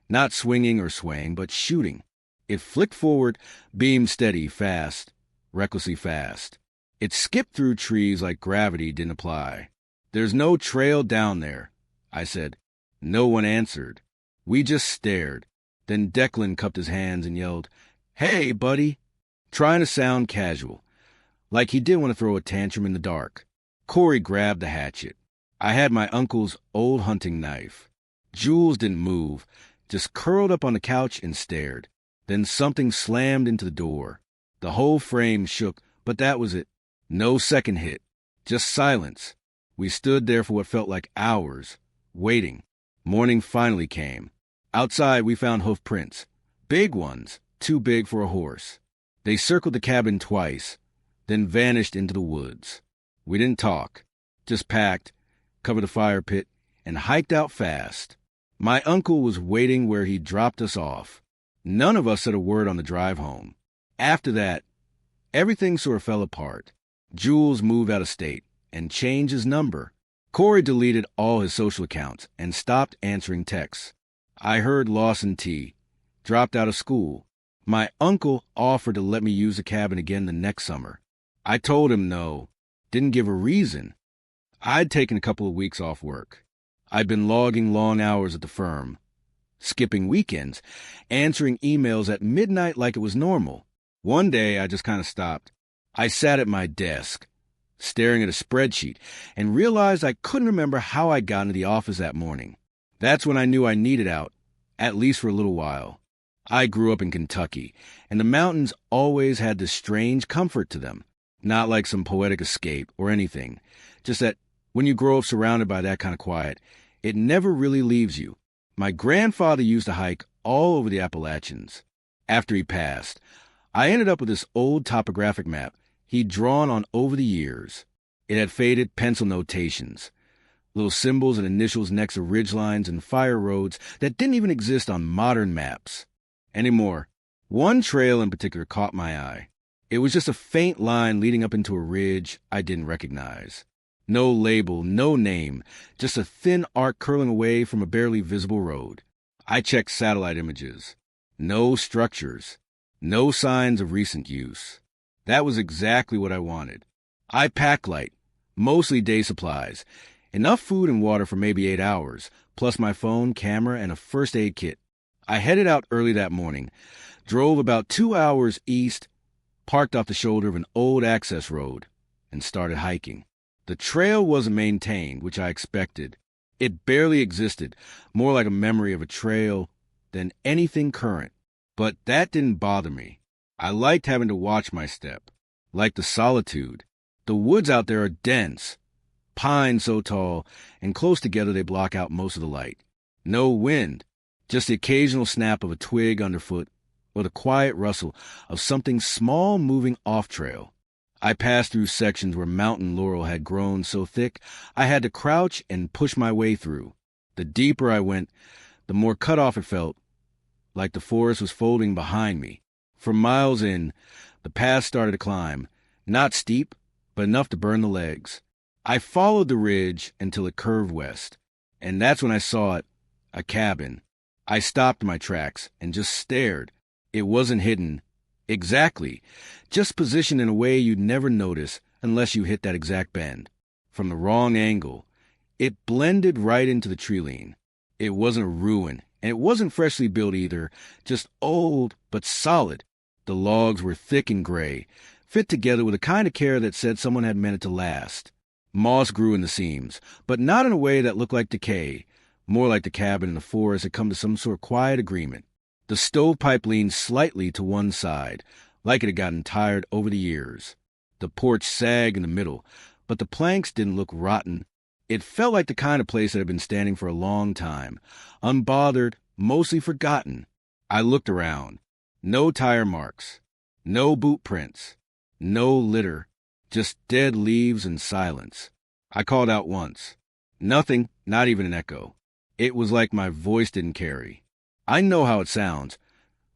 not swinging or swaying, but shooting. It flicked forward, beamed steady, fast, recklessly fast. It skipped through trees like gravity didn't apply. There's no trail down there, I said. No one answered. We just stared. Then Declan cupped his hands and yelled, "Hey, buddy!" Trying to sound casual, like he didn't want to throw a tantrum in the dark. Corey grabbed the hatchet. I had my uncle's old hunting knife. Jules didn't move, just curled up on the couch and stared. Then something slammed into the door. The whole frame shook, but that was it. No second hit, just silence. We stood there for what felt like hours, waiting. Morning finally came. Outside, we found hoof prints. Big ones, too big for a horse. They circled the cabin twice, then vanished into the woods. We didn't talk, just packed, covered the fire pit, and hiked out fast. My uncle was waiting where he dropped us off. None of us said a word on the drive home. After that, everything sort of fell apart. Jules moved out of state and changed his number. Corey deleted all his social accounts and stopped answering texts. I heard Lawson T. dropped out of school. My uncle offered to let me use the cabin again the next summer. I told him no, didn't give a reason. I'd taken a couple of weeks off work. I'd been logging long hours at the firm, skipping weekends, answering emails at midnight like it was normal. One day, I just kind of stopped. I sat at my desk, staring at a spreadsheet, and realized I couldn't remember how I'd gotten to the office that morning. That's when I knew I needed out, at least for a little while. I grew up in Kentucky, and the mountains always had this strange comfort to them. Not like some poetic escape or anything, just that when you grow up surrounded by that kind of quiet, it never really leaves you. My grandfather used to hike all over the Appalachians. After he passed, I ended up with this old topographic map he'd drawn on over the years. It had faded pencil notations, little symbols and initials next to ridgelines and fire roads that didn't even exist on modern maps anymore. One trail in particular caught my eye. It was just a faint line leading up into a ridge I didn't recognize. No label, no name, just a thin arc curling away from a barely visible road. I checked satellite images. No structures. No signs of recent use. That was exactly what I wanted. I packed light, mostly day supplies, enough food and water for maybe 8 hours, plus my phone, camera, and a first aid kit. I headed out early that morning, drove about 2 hours east, parked off the shoulder of an old access road, and started hiking. The trail wasn't maintained, which I expected. It barely existed, more like a memory of a trail than anything current. But that didn't bother me. I liked having to watch my step, like the solitude. The woods out there are dense, pines so tall, and close together they block out most of the light. No wind, just the occasional snap of a twig underfoot, or the quiet rustle of something small moving off-trail. I passed through sections where mountain laurel had grown so thick I had to crouch and push my way through. The deeper I went, the more cut off it felt, like the forest was folding behind me. From miles in, the path started to climb, not steep, but enough to burn the legs. I followed the ridge until it curved west, and that's when I saw it, a cabin. I stopped my tracks and just stared. It wasn't hidden. Exactly. Just positioned in a way you'd never notice unless you hit that exact bend. From the wrong angle. It blended right into the treeline. It wasn't a ruin, and it wasn't freshly built either, just old but solid. The logs were thick and gray, fit together with a kind of care that said someone had meant it to last. Moss grew in the seams, but not in a way that looked like decay. More like the cabin in the forest had come to some sort of quiet agreement. The stovepipe leaned slightly to one side, like it had gotten tired over the years. The porch sagged in the middle, but the planks didn't look rotten. It felt like the kind of place that had been standing for a long time, unbothered, mostly forgotten. I looked around. No tire marks, no boot prints, no litter, just dead leaves and silence. I called out once. Nothing, not even an echo. It was like my voice didn't carry. I know how it sounds,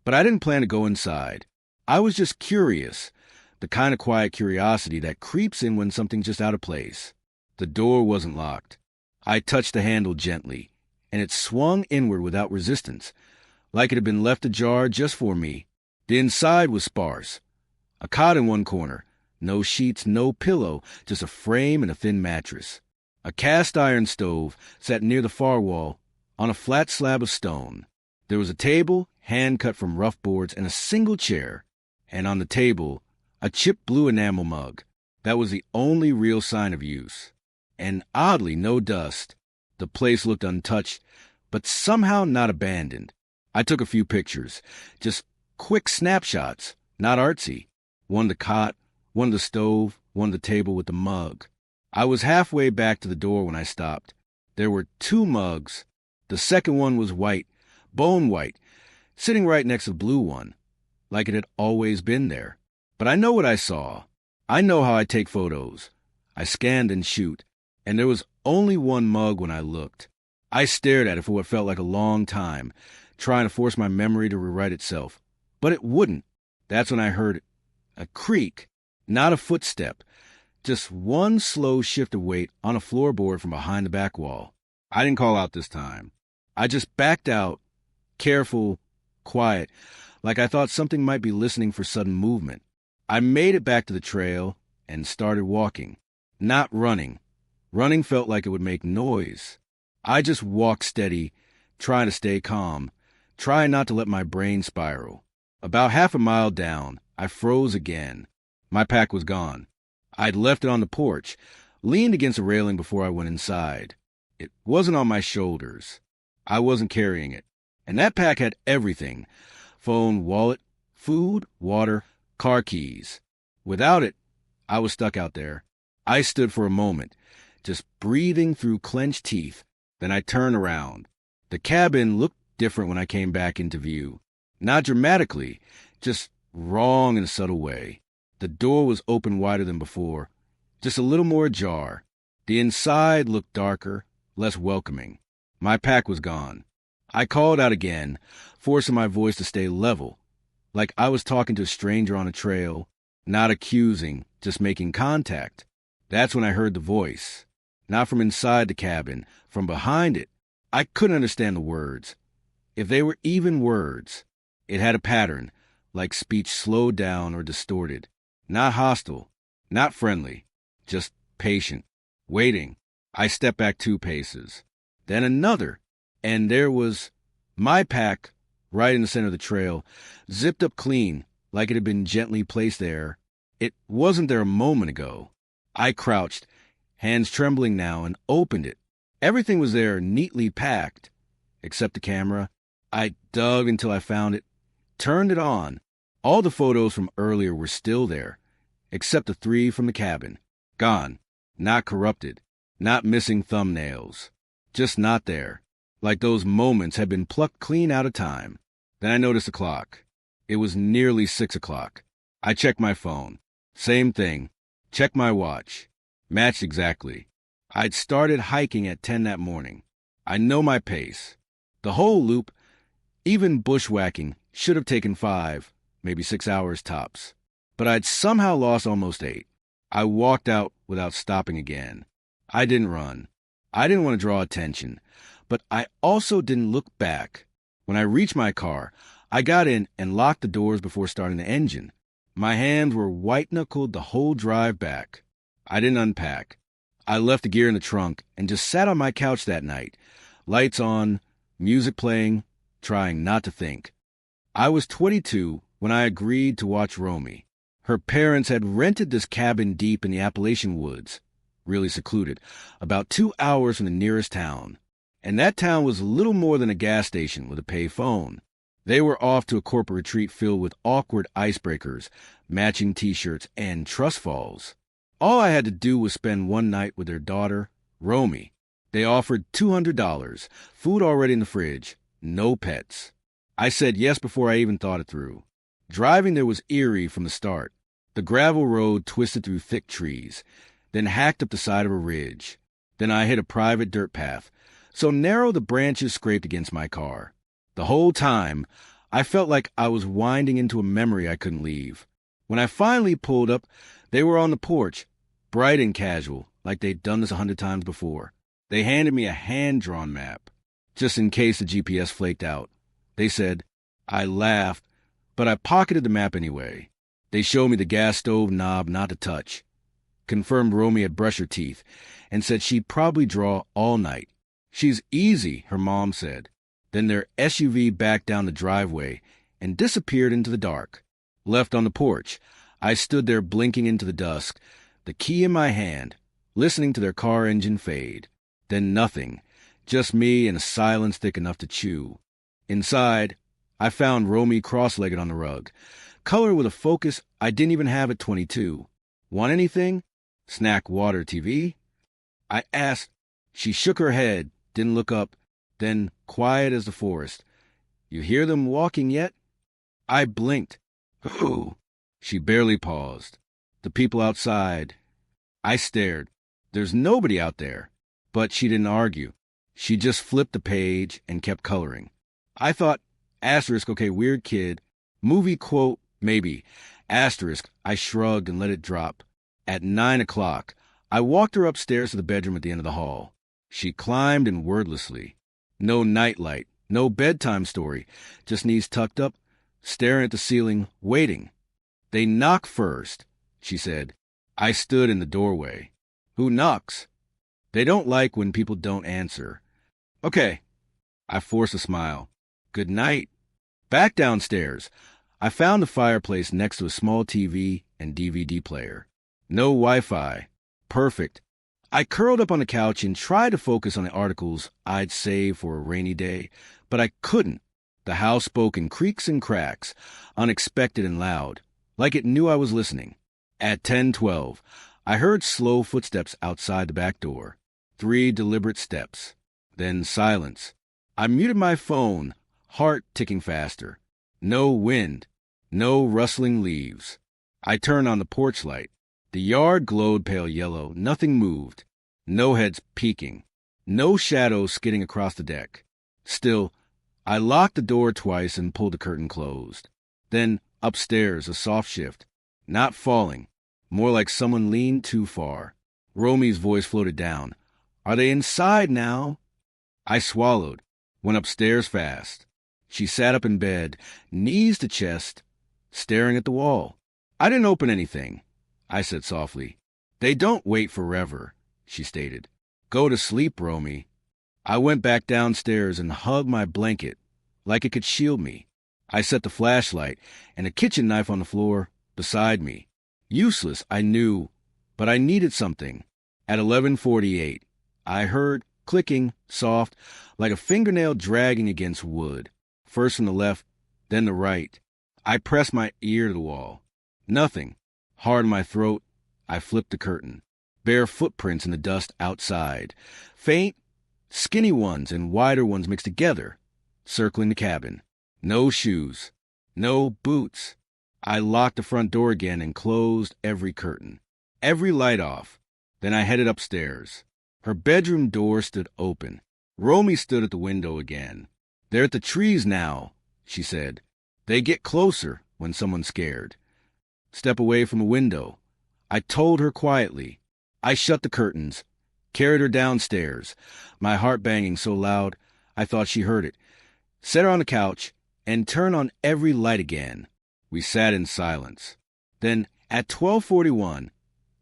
but I didn't plan to go inside. I was just curious, the kind of quiet curiosity that creeps in when something's just out of place. The door wasn't locked. I touched the handle gently, and it swung inward without resistance, like it had been left ajar just for me. The inside was sparse. A cot in one corner, no sheets, no pillow, just a frame and a thin mattress. A cast-iron stove sat near the far wall on a flat slab of stone. There was a table, hand-cut from rough boards, and a single chair. And on the table, a chipped blue enamel mug. That was the only real sign of use. And oddly, no dust. The place looked untouched, but somehow not abandoned. I took a few pictures, just quick snapshots, not artsy. One of the cot, one of the stove, one of the table with the mug. I was halfway back to the door when I stopped. There were 2 mugs. The second one was white, bone white, sitting right next to the blue one, like it had always been there. But I know what I saw. I know how I take photos. I scanned and shoot, and there was only one mug when I looked. I stared at it for what felt like a long time, trying to force my memory to rewrite itself. But it wouldn't. That's when I heard a creak, not a footstep, just one slow shift of weight on a floorboard from behind the back wall. I didn't call out this time. I just backed out, careful, quiet, like I thought something might be listening for sudden movement. I made it back to the trail and started walking, not running. Running felt like it would make noise. I just walked steady, trying to stay calm, trying not to let my brain spiral. About half a mile down, I froze again. My pack was gone. I'd left it on the porch, leaned against a railing before I went inside. It wasn't on my shoulders. I wasn't carrying it. And that pack had everything: phone, wallet, food, water, car keys. Without it, I was stuck out there. I stood for a moment, just breathing through clenched teeth. Then I turned around. The cabin looked different when I came back into view. Not dramatically, just wrong in a subtle way. The door was open wider than before, just a little more ajar. The inside looked darker, less welcoming. My pack was gone. I called out again, forcing my voice to stay level, like I was talking to a stranger on a trail, not accusing, just making contact. That's when I heard the voice. Not from inside the cabin, from behind it. I couldn't understand the words. If they were even words. It had a pattern, like speech slowed down or distorted. Not hostile, not friendly, just patient, waiting. I stepped back 2 paces, then another, and there was my pack right in the center of the trail, zipped up clean, like it had been gently placed there. It wasn't there a moment ago. I crouched, hands trembling now, and opened it. Everything was there, neatly packed, except the camera. I dug until I found it, turned it on. All the photos from earlier were still there, except the 3 from the cabin. Gone. Not corrupted. Not missing thumbnails. Just not there. Like those moments had been plucked clean out of time. Then I noticed the clock. It was nearly 6 o'clock. I checked my phone. Same thing. Checked my watch. Matched exactly. I'd started hiking at 10 that morning. I know my pace. The whole loop, even bushwhacking, should have taken 5, maybe 6 hours tops. But I'd somehow lost almost 8. I walked out without stopping again. I didn't run. I didn't want to draw attention, but I also didn't look back. When I reached my car, I got in and locked the doors before starting the engine. My hands were white-knuckled the whole drive back. I didn't unpack. I left the gear in the trunk and just sat on my couch that night, lights on, music playing, trying not to think. I was 22 when I agreed to watch Romy. Her parents had rented this cabin deep in the Appalachian woods, really secluded, about 2 hours from the nearest town. And that town was little more than a gas station with a pay phone. They were off to a corporate retreat filled with awkward icebreakers, matching T-shirts, and trust falls. All I had to do was spend one night with their daughter, Romy. They offered $200, food already in the fridge, no pets. I said yes before I even thought it through. Driving there was eerie from the start. The gravel road twisted through thick trees, then hacked up the side of a ridge. Then I hit a private dirt path, so narrow the branches scraped against my car. The whole time, I felt like I was winding into a memory I couldn't leave. When I finally pulled up, they were on the porch, bright and casual, like they'd done this 100 times before. They handed me a hand-drawn map, just in case the GPS flaked out. They said, I laughed, but I pocketed the map anyway. They showed me the gas stove knob not to touch, confirmed Romy had brushed her teeth, and said she'd probably draw all night. She's easy, her mom said. Then their SUV backed down the driveway and disappeared into the dark. Left on the porch, I stood there blinking into the dusk, the key in my hand, listening to their car engine fade. Then nothing, just me and a silence thick enough to chew. Inside, I found Romy cross-legged on the rug, colored with a focus I didn't even have at 22. Want anything? Snack, water, TV? I asked. She shook her head, didn't look up, then, quiet as the forest. You hear them walking yet? I blinked. Who? She barely paused. The people outside. I stared. There's nobody out there. But she didn't argue. She just flipped the page and kept coloring. I thought Asterisk, okay, weird kid. Movie quote, maybe. Asterisk, I shrugged and let it drop. At 9 o'clock, I walked her upstairs to the bedroom at the end of the hall. She climbed in wordlessly. No nightlight, no bedtime story, just knees tucked up, staring at the ceiling, waiting. They knock first, she said. I stood in the doorway. Who knocks? They don't like when people don't answer. Okay. I forced a smile. Good night. Back downstairs, I found the fireplace next to a small TV and DVD player. No Wi-Fi. Perfect. I curled up on the couch and tried to focus on the articles I'd save for a rainy day, but I couldn't. The house spoke in creaks and cracks, unexpected and loud, like it knew I was listening. At 10:12, I heard slow footsteps outside the back door. 3 deliberate steps. Then silence. I muted my phone, heart ticking faster. No wind. No rustling leaves. I turned on the porch light. The yard glowed pale yellow. Nothing moved. No heads peeking. No shadows skidding across the deck. Still, I locked the door twice and pulled the curtain closed. Then, upstairs, a soft shift. Not falling. More like someone leaned too far. Romy's voice floated down. Are they inside now? I swallowed. Went upstairs fast. She sat up in bed, knees to chest, staring at the wall. I didn't open anything, I said softly. They don't wait forever, she stated. Go to sleep, Romy. I went back downstairs and hugged my blanket, like it could shield me. I set the flashlight and a kitchen knife on the floor beside me. Useless, I knew, but I needed something. At 11:48, I heard clicking, soft, like a fingernail dragging against wood. First from the left, then the right. I pressed my ear to the wall. Nothing. Hard in my throat, I flipped the curtain. Bare footprints in the dust outside. Faint, skinny ones and wider ones mixed together, circling the cabin. No shoes. No boots. I locked the front door again and closed every curtain. Every light off. Then I headed upstairs. Her bedroom door stood open. Romy stood at the window again. They're at the trees now, she said. They get closer when someone's scared. Step away from a window. I told her quietly. I shut the curtains, carried her downstairs, my heart banging so loud I thought she heard it. Set her on the couch and turned on every light again. We sat in silence. Then, at 12:41,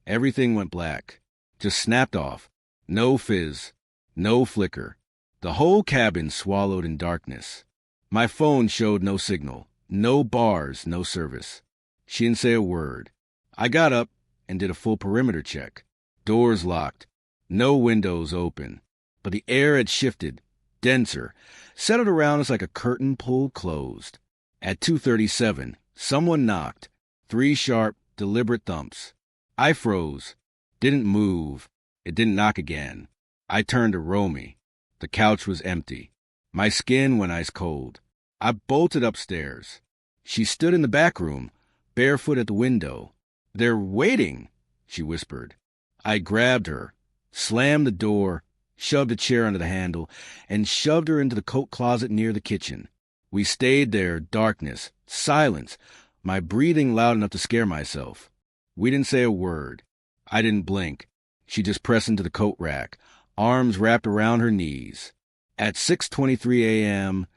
everything went black. Just snapped off. No fizz. No flicker. The whole cabin swallowed in darkness. My phone showed no signal. No bars, no service. She didn't say a word. I got up and did a full perimeter check. Doors locked. No windows open. But the air had shifted, denser, settled around us like a curtain pulled closed. At 2:37, someone knocked. 3 sharp, deliberate thumps. I froze. Didn't move. It didn't knock again. I turned to Romy. The couch was empty. My skin went ice cold. I bolted upstairs. She stood in the back room, barefoot at the window. They're waiting, she whispered. I grabbed her, slammed the door, shoved a chair under the handle, and shoved her into the coat closet near the kitchen. We stayed there, darkness, silence, my breathing loud enough to scare myself. We didn't say a word. I didn't blink. She just pressed into the coat rack, arms wrapped around her knees. At 6:23 a.m.,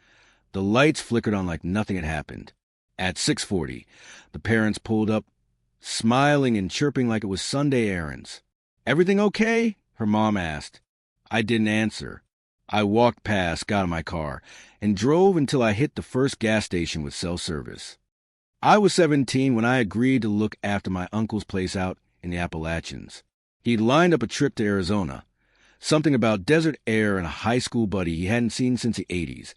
the lights flickered on like nothing had happened. At 6:40, the parents pulled up, smiling and chirping like it was Sunday errands. Everything okay? Her mom asked. I didn't answer. I walked past, got in my car, and drove until I hit the first gas station with cell service. I was 17 when I agreed to look after my uncle's place out in the Appalachians. He'd lined up a trip to Arizona, something about desert air and a high school buddy he hadn't seen since the 80s,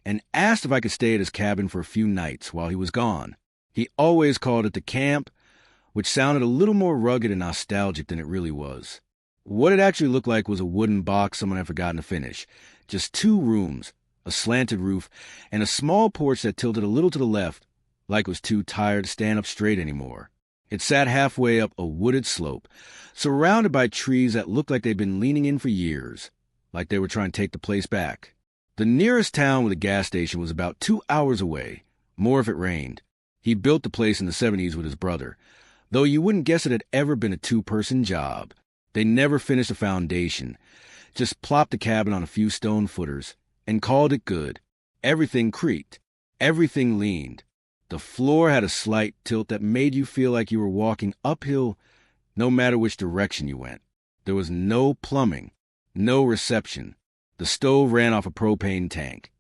and asked if I could stay at his cabin for a few nights while he was gone. He always called it the camp, which sounded a little more rugged and nostalgic than it really was. What it actually looked like was a wooden box someone had forgotten to finish. Just 2 rooms, a slanted roof, and a small porch that tilted a little to the left, like it was too tired to stand up straight anymore. It sat halfway up a wooded slope, surrounded by trees that looked like they'd been leaning in for years, like they were trying to take the place back. The nearest town with a gas station was about 2 hours away, more if it rained. He built the place in the 70s with his brother, though you wouldn't guess it had ever been a two-person job. They never finished the foundation, just plopped the cabin on a few stone footers, and called it good. Everything creaked. Everything leaned. The floor had a slight tilt that made you feel like you were walking uphill no matter which direction you went. There was no plumbing, no reception. The stove ran off a propane tank.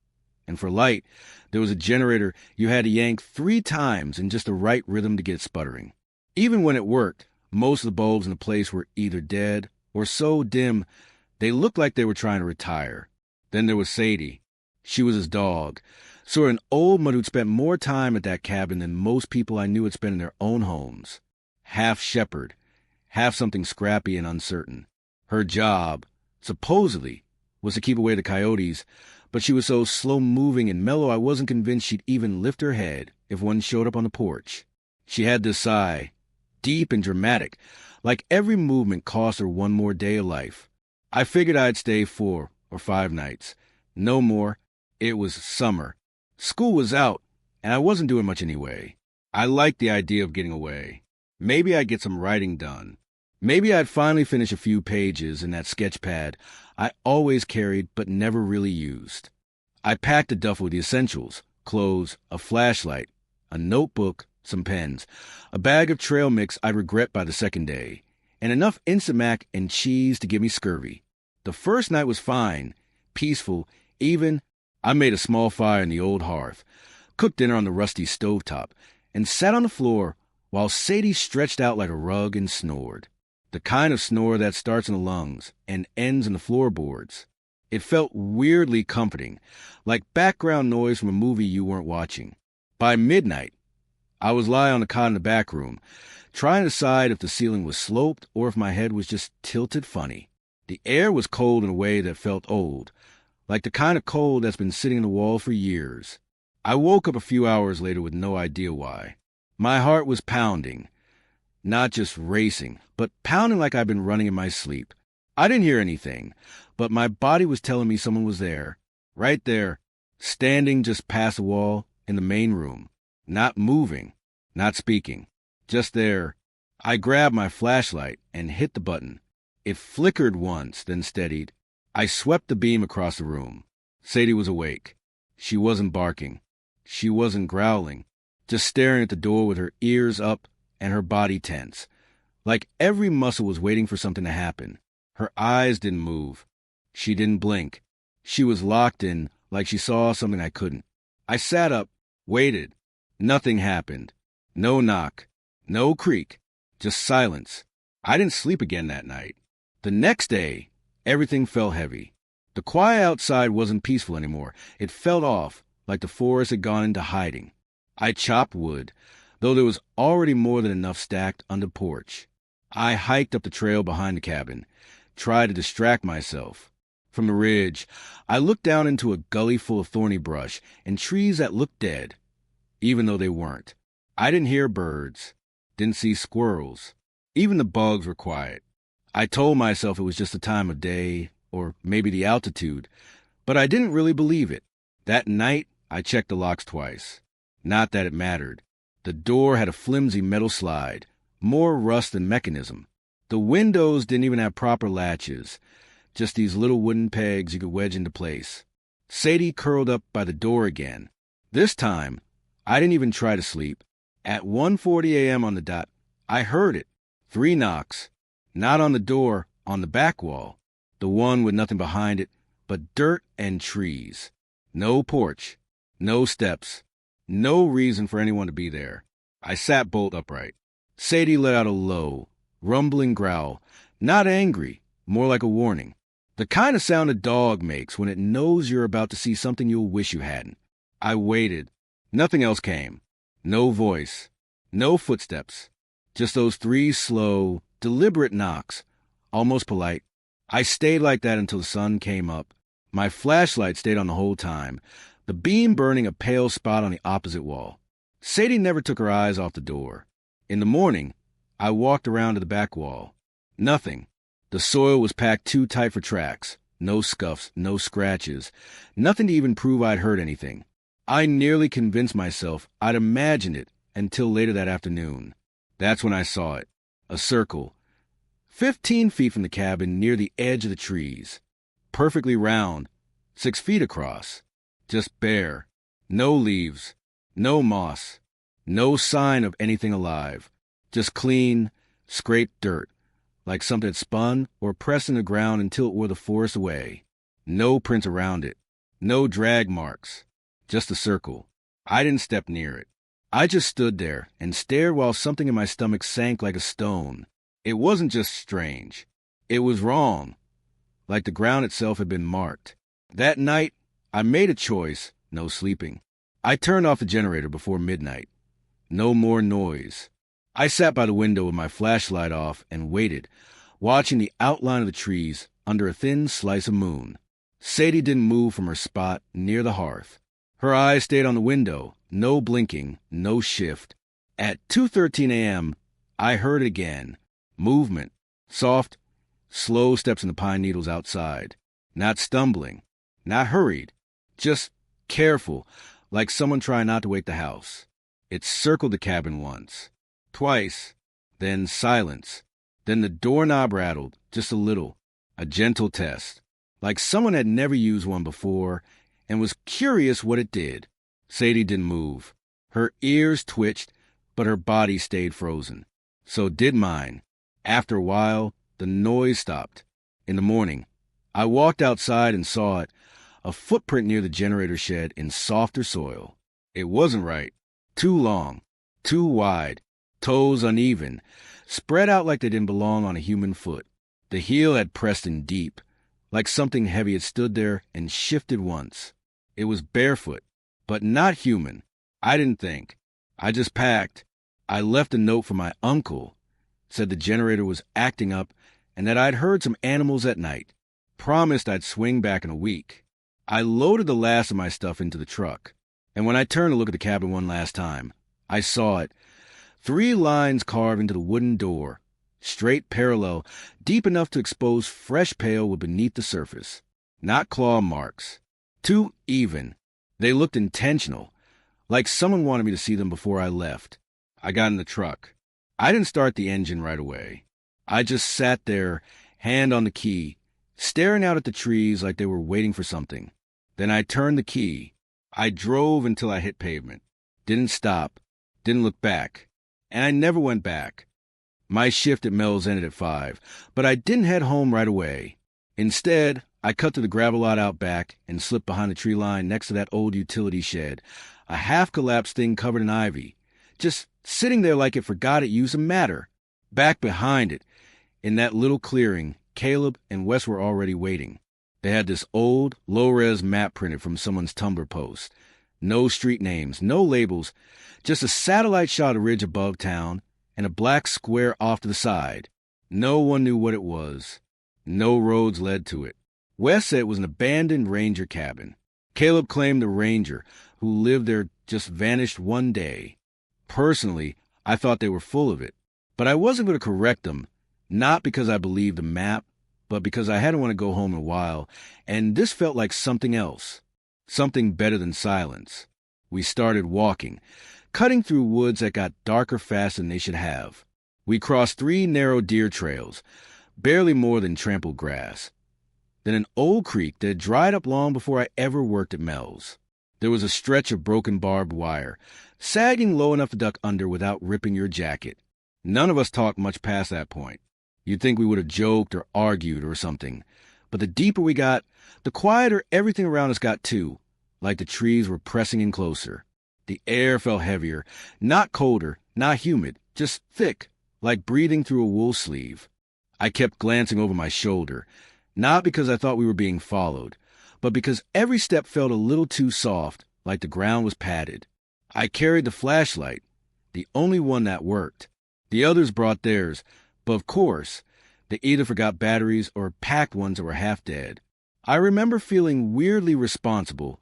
And for light, there was a generator you had to yank 3 times in just the right rhythm to get it sputtering. Even when it worked, most of the bulbs in the place were either dead or so dim they looked like they were trying to retire. Then there was Sadie. She was his dog. So an old mud who'd spent more time at that cabin than most people I knew had spent in their own homes. Half shepherd, half something scrappy and uncertain. Her job, supposedly, was to keep away the coyotes, but she was so slow-moving and mellow I wasn't convinced she'd even lift her head if one showed up on the porch. She had this sigh, deep and dramatic, like every movement cost her one more day of life. I figured I'd stay 4 or 5 nights. No more. It was summer. School was out, and I wasn't doing much anyway. I liked the idea of getting away. Maybe I'd get some writing done. Maybe I'd finally finish a few pages in that sketch pad I always carried but never really used. I packed a duffel with the essentials, clothes, a flashlight, a notebook, some pens, a bag of trail mix I'd regret by the second day, and enough Instant Mac and cheese to give me scurvy. The first night was fine, peaceful, even. I made a small fire in the old hearth, cooked dinner on the rusty stovetop, and sat on the floor while Sadie stretched out like a rug and snored. The kind of snore that starts in the lungs and ends in the floorboards. It felt weirdly comforting, like background noise from a movie you weren't watching. By midnight, I was lying on the cot in the back room, trying to decide if the ceiling was sloped or if my head was just tilted funny. The air was cold in a way that felt old, like the kind of cold that's been sitting in the wall for years. I woke up a few hours later with no idea why. My heart was pounding, not just racing, but pounding like I'd been running in my sleep. I didn't hear anything, but my body was telling me someone was there, right there, standing just past the wall in the main room, not moving, not speaking, just there. I grabbed my flashlight and hit the button. It flickered once, then steadied. I swept the beam across the room. Sadie was awake. She wasn't barking. She wasn't growling, just staring at the door with her ears up and her body tense, like every muscle was waiting for something to happen. Her eyes didn't move. She didn't blink. She was locked in, like she saw something I couldn't. I sat up, waited. Nothing happened. No knock. No creak. Just silence. I didn't sleep again that night. The next day, everything felt heavy. The quiet outside wasn't peaceful anymore. It felt off, like the forest had gone into hiding. I chopped wood, though there was already more than enough stacked on the porch. I hiked up the trail behind the cabin, tried to distract myself. From the ridge, I looked down into a gully full of thorny brush and trees that looked dead, even though they weren't. I didn't hear birds, didn't see squirrels. Even the bugs were quiet. I told myself it was just the time of day, or maybe the altitude, but I didn't really believe it. That night, I checked the locks twice. Not that it mattered. The door had a flimsy metal slide, more rust than mechanism. The windows didn't even have proper latches, just these little wooden pegs you could wedge into place. Sadie curled up by the door again. This time, I didn't even try to sleep. At 1:40 a.m. on the dot, I heard it. 3 knocks. Not on the door, on the back wall. The one with nothing behind it but dirt and trees. No porch. No steps. No reason for anyone to be there. I sat bolt upright. Sadie let out a low, rumbling growl. Not angry, more like a warning. The kind of sound a dog makes when it knows you're about to see something you'll wish you hadn't. I waited. Nothing else came. No voice. No footsteps. Just those 3 slow, deliberate knocks, almost polite. I stayed like that until the sun came up. My flashlight stayed on the whole time, the beam burning a pale spot on the opposite wall. Sadie never took her eyes off the door. In the morning, I walked around to the back wall. Nothing. The soil was packed too tight for tracks. No scuffs, no scratches, nothing to even prove I'd hurt anything. I nearly convinced myself I'd imagined it until later that afternoon. That's when I saw it. A circle, 15 feet from the cabin near the edge of the trees. Perfectly round, 6 feet across. Just bare. No leaves, no moss, no sign of anything alive. Just clean, scraped dirt, like something had spun or pressed in the ground until it wore the forest away. No prints around it. No drag marks. Just a circle. I didn't step near it. I just stood there and stared while something in my stomach sank like a stone. It wasn't just strange. It was wrong. Like the ground itself had been marked. That night, I made a choice. No sleeping. I turned off the generator before midnight. No more noise. I sat by the window with my flashlight off and waited, watching the outline of the trees under a thin slice of moon. Sadie didn't move from her spot near the hearth. Her eyes stayed on the window, no blinking, no shift. At 2:13 a.m., I heard it again. Movement. Soft, slow steps in the pine needles outside. Not stumbling. Not hurried. Just careful, like someone trying not to wake the house. It circled the cabin once. Twice. Then silence. Then the doorknob rattled, just a little. A gentle test. Like someone had never used one before and was curious what it did. Sadie didn't move. Her ears twitched, but her body stayed frozen. So did mine. After a while, the noise stopped. In the morning, I walked outside and saw it, a footprint near the generator shed in softer soil. It wasn't right. Too long. Too wide. Toes uneven. Spread out like they didn't belong on a human foot. The heel had pressed in deep, like something heavy had stood there and shifted once. It was barefoot, but not human. I didn't think. I just packed. I left a note for my uncle. Said the generator was acting up and that I'd heard some animals at night. Promised I'd swing back in a week. I loaded the last of my stuff into the truck, and when I turned to look at the cabin one last time, I saw it. 3 lines carved into the wooden door, straight parallel, deep enough to expose fresh pale wood beneath the surface. Not claw marks. Too even. They looked intentional, like someone wanted me to see them before I left. I got in the truck. I didn't start the engine right away. I just sat there, hand on the key, staring out at the trees like they were waiting for something. Then I turned the key. I drove until I hit pavement. Didn't stop. Didn't look back. And I never went back. My shift at Mel's ended at 5, but I didn't head home right away. Instead, I cut to the gravel lot out back and slipped behind the tree line next to that old utility shed, a half-collapsed thing covered in ivy, just sitting there like it forgot it used to matter. Back behind it, in that little clearing, Caleb and Wes were already waiting. They had this old, low-res map printed from someone's Tumblr post. No street names, no labels, just a satellite shot of ridge above town and a black square off to the side. No one knew what it was. No roads led to it. Wes said it was an abandoned ranger cabin. Caleb claimed the ranger, who lived there, just vanished one day. Personally, I thought they were full of it. But I wasn't going to correct them, not because I believed the map, but because I hadn't want to go home in a while, and this felt like something else. Something better than silence. We started walking, cutting through woods that got darker fast than they should have. We crossed 3 narrow deer trails, barely more than trampled grass. Then an old creek that had dried up long before I ever worked at Mel's. There was a stretch of broken barbed wire, sagging low enough to duck under without ripping your jacket. None of us talked much past that point. You'd think we would have joked or argued or something. But the deeper we got, the quieter everything around us got too, like the trees were pressing in closer. The air felt heavier, not colder, not humid, just thick, like breathing through a wool sleeve. I kept glancing over my shoulder, not because I thought we were being followed, but because every step felt a little too soft, like the ground was padded. I carried the flashlight, the only one that worked. The others brought theirs, but of course, they either forgot batteries or packed ones that were half dead. I remember feeling weirdly responsible,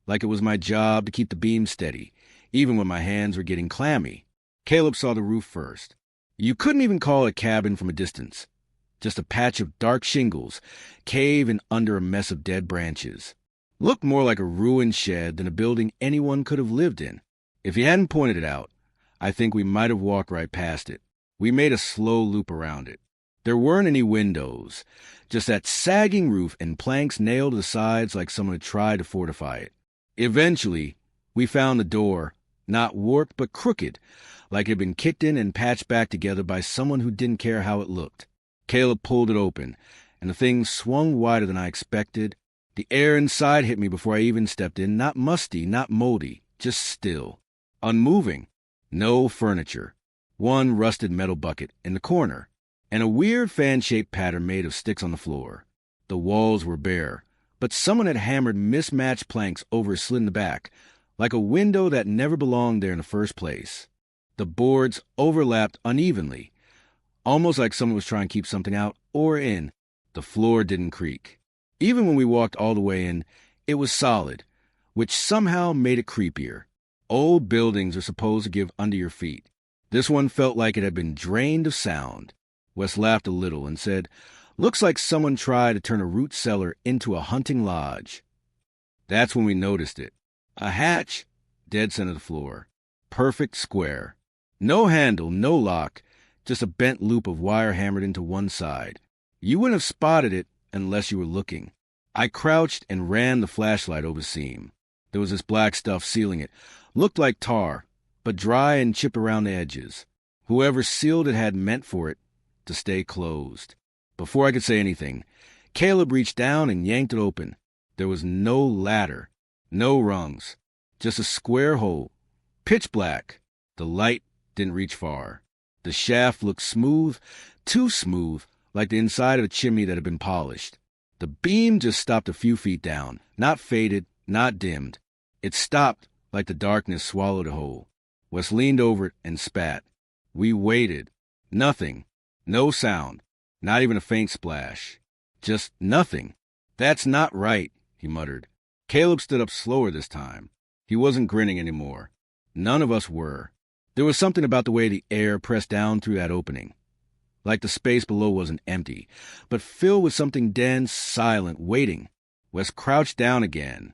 like it was my job to keep the beam steady, even when my hands were getting clammy. Caleb saw the roof first. You couldn't even call it a cabin from a distance. Just a patch of dark shingles, cave in under a mess of dead branches. Looked more like a ruined shed than a building anyone could have lived in. If he hadn't pointed it out, I think we might have walked right past it. We made a slow loop around it. There weren't any windows, just that sagging roof and planks nailed to the sides like someone had tried to fortify it. Eventually, we found the door, not warped but crooked, like it had been kicked in and patched back together by someone who didn't care how it looked. Caleb pulled it open, and the thing swung wider than I expected. The air inside hit me before I even stepped in, not musty, not moldy, just still. Unmoving. No furniture. One rusted metal bucket in the corner, and a weird fan-shaped pattern made of sticks on the floor. The walls were bare, but someone had hammered mismatched planks over a slit in the back, like a window that never belonged there in the first place. The boards overlapped unevenly, almost like someone was trying to keep something out or in. The floor didn't creak. Even when we walked all the way in, it was solid, which somehow made it creepier. Old buildings are supposed to give under your feet. This one felt like it had been drained of sound. Wes laughed a little and said, "Looks like someone tried to turn a root cellar into a hunting lodge." That's when we noticed it. A hatch, dead center of the floor. Perfect square. No handle, no lock, just a bent loop of wire hammered into one side. You wouldn't have spotted it unless you were looking. I crouched and ran the flashlight over the seam. There was this black stuff sealing it. Looked like tar, but dry and chipped around the edges. Whoever sealed it had meant for it to stay closed. Before I could say anything, Caleb reached down and yanked it open. There was no ladder, no rungs, just a square hole, pitch black. The light didn't reach far. The shaft looked smooth, too smooth, like the inside of a chimney that had been polished. The beam just stopped a few feet down, not faded, not dimmed. It stopped like the darkness swallowed a hole. Wes leaned over it and spat. We waited. Nothing. No sound. Not even a faint splash. Just nothing. "That's not right," he muttered. Caleb stood up slower this time. He wasn't grinning anymore. None of us were. There was something about the way the air pressed down through that opening. Like the space below wasn't empty, but filled with something dense, silent, waiting. Wes crouched down again.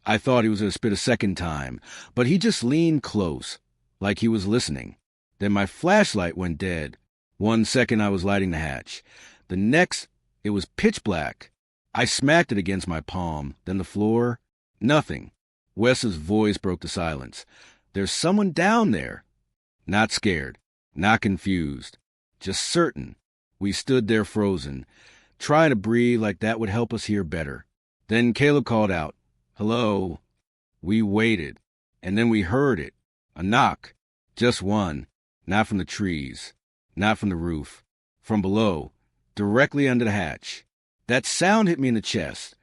I thought he was going to spit a second time, but he just leaned close, like he was listening. Then my flashlight went dead. 1 second I was lighting the hatch. The next, it was pitch black. I smacked it against my palm, then the floor. Nothing. Wes's voice broke the silence. "There's someone down there." Not scared, not confused, just certain. We stood there frozen, trying to breathe like that would help us hear better. Then Caleb called out, "Hello." We waited, and then we heard it. A knock. Just one. Not from the trees. Not from the roof. From below. Directly under the hatch. That sound hit me in the chest,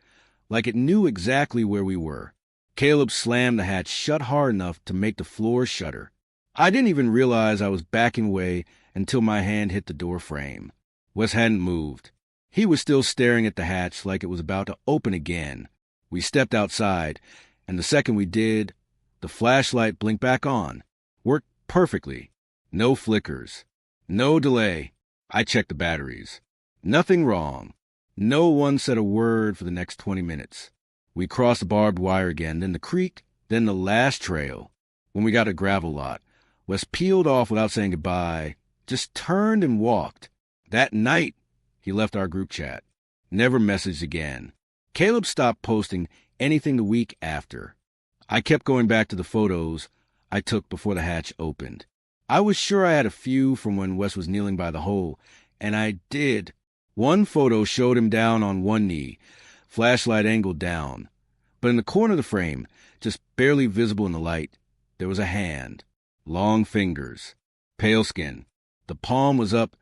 like it knew exactly where we were. Caleb slammed the hatch shut hard enough to make the floor shudder. I didn't even realize I was backing away until my hand hit the door frame. Wes hadn't moved. He was still staring at the hatch like it was about to open again. We stepped outside, and the second we did, the flashlight blinked back on. Worked perfectly. No flickers. No delay. I checked the batteries. Nothing wrong. No one said a word for the next 20 minutes. We crossed the barbed wire again, then the creek, then the last trail. When we got a gravel lot, Wes peeled off without saying goodbye, just turned and walked. That night, he left our group chat. Never messaged again. Caleb stopped posting anything the week after. I kept going back to the photos I took before the hatch opened. I was sure I had a few from when Wes was kneeling by the hole, and I did. One photo showed him down on one knee, flashlight angled down. But in the corner of the frame, just barely visible in the light, there was a hand. Long fingers. Pale skin. The palm was up,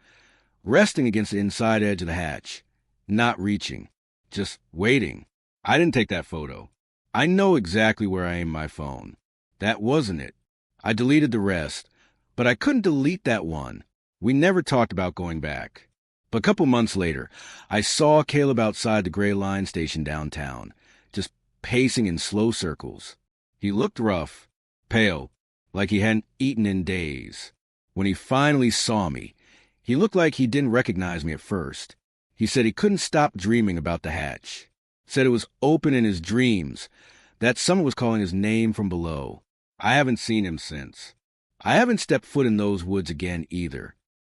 resting against the inside edge of the hatch. Not reaching. Just waiting. I didn't take that photo. I know exactly where I aimed my phone. That wasn't it. I deleted the rest, but I couldn't delete that one. We never talked about going back. But a couple months later, I saw Caleb outside the gray line station downtown, just pacing in slow circles. He looked rough, pale, like he hadn't eaten in days. When he finally saw me, he looked like he didn't recognize me at first. He said he couldn't stop dreaming about the hatch. Said it was open in his dreams, that someone was calling his name from below. I haven't seen him since. I haven't stepped foot in those woods again either.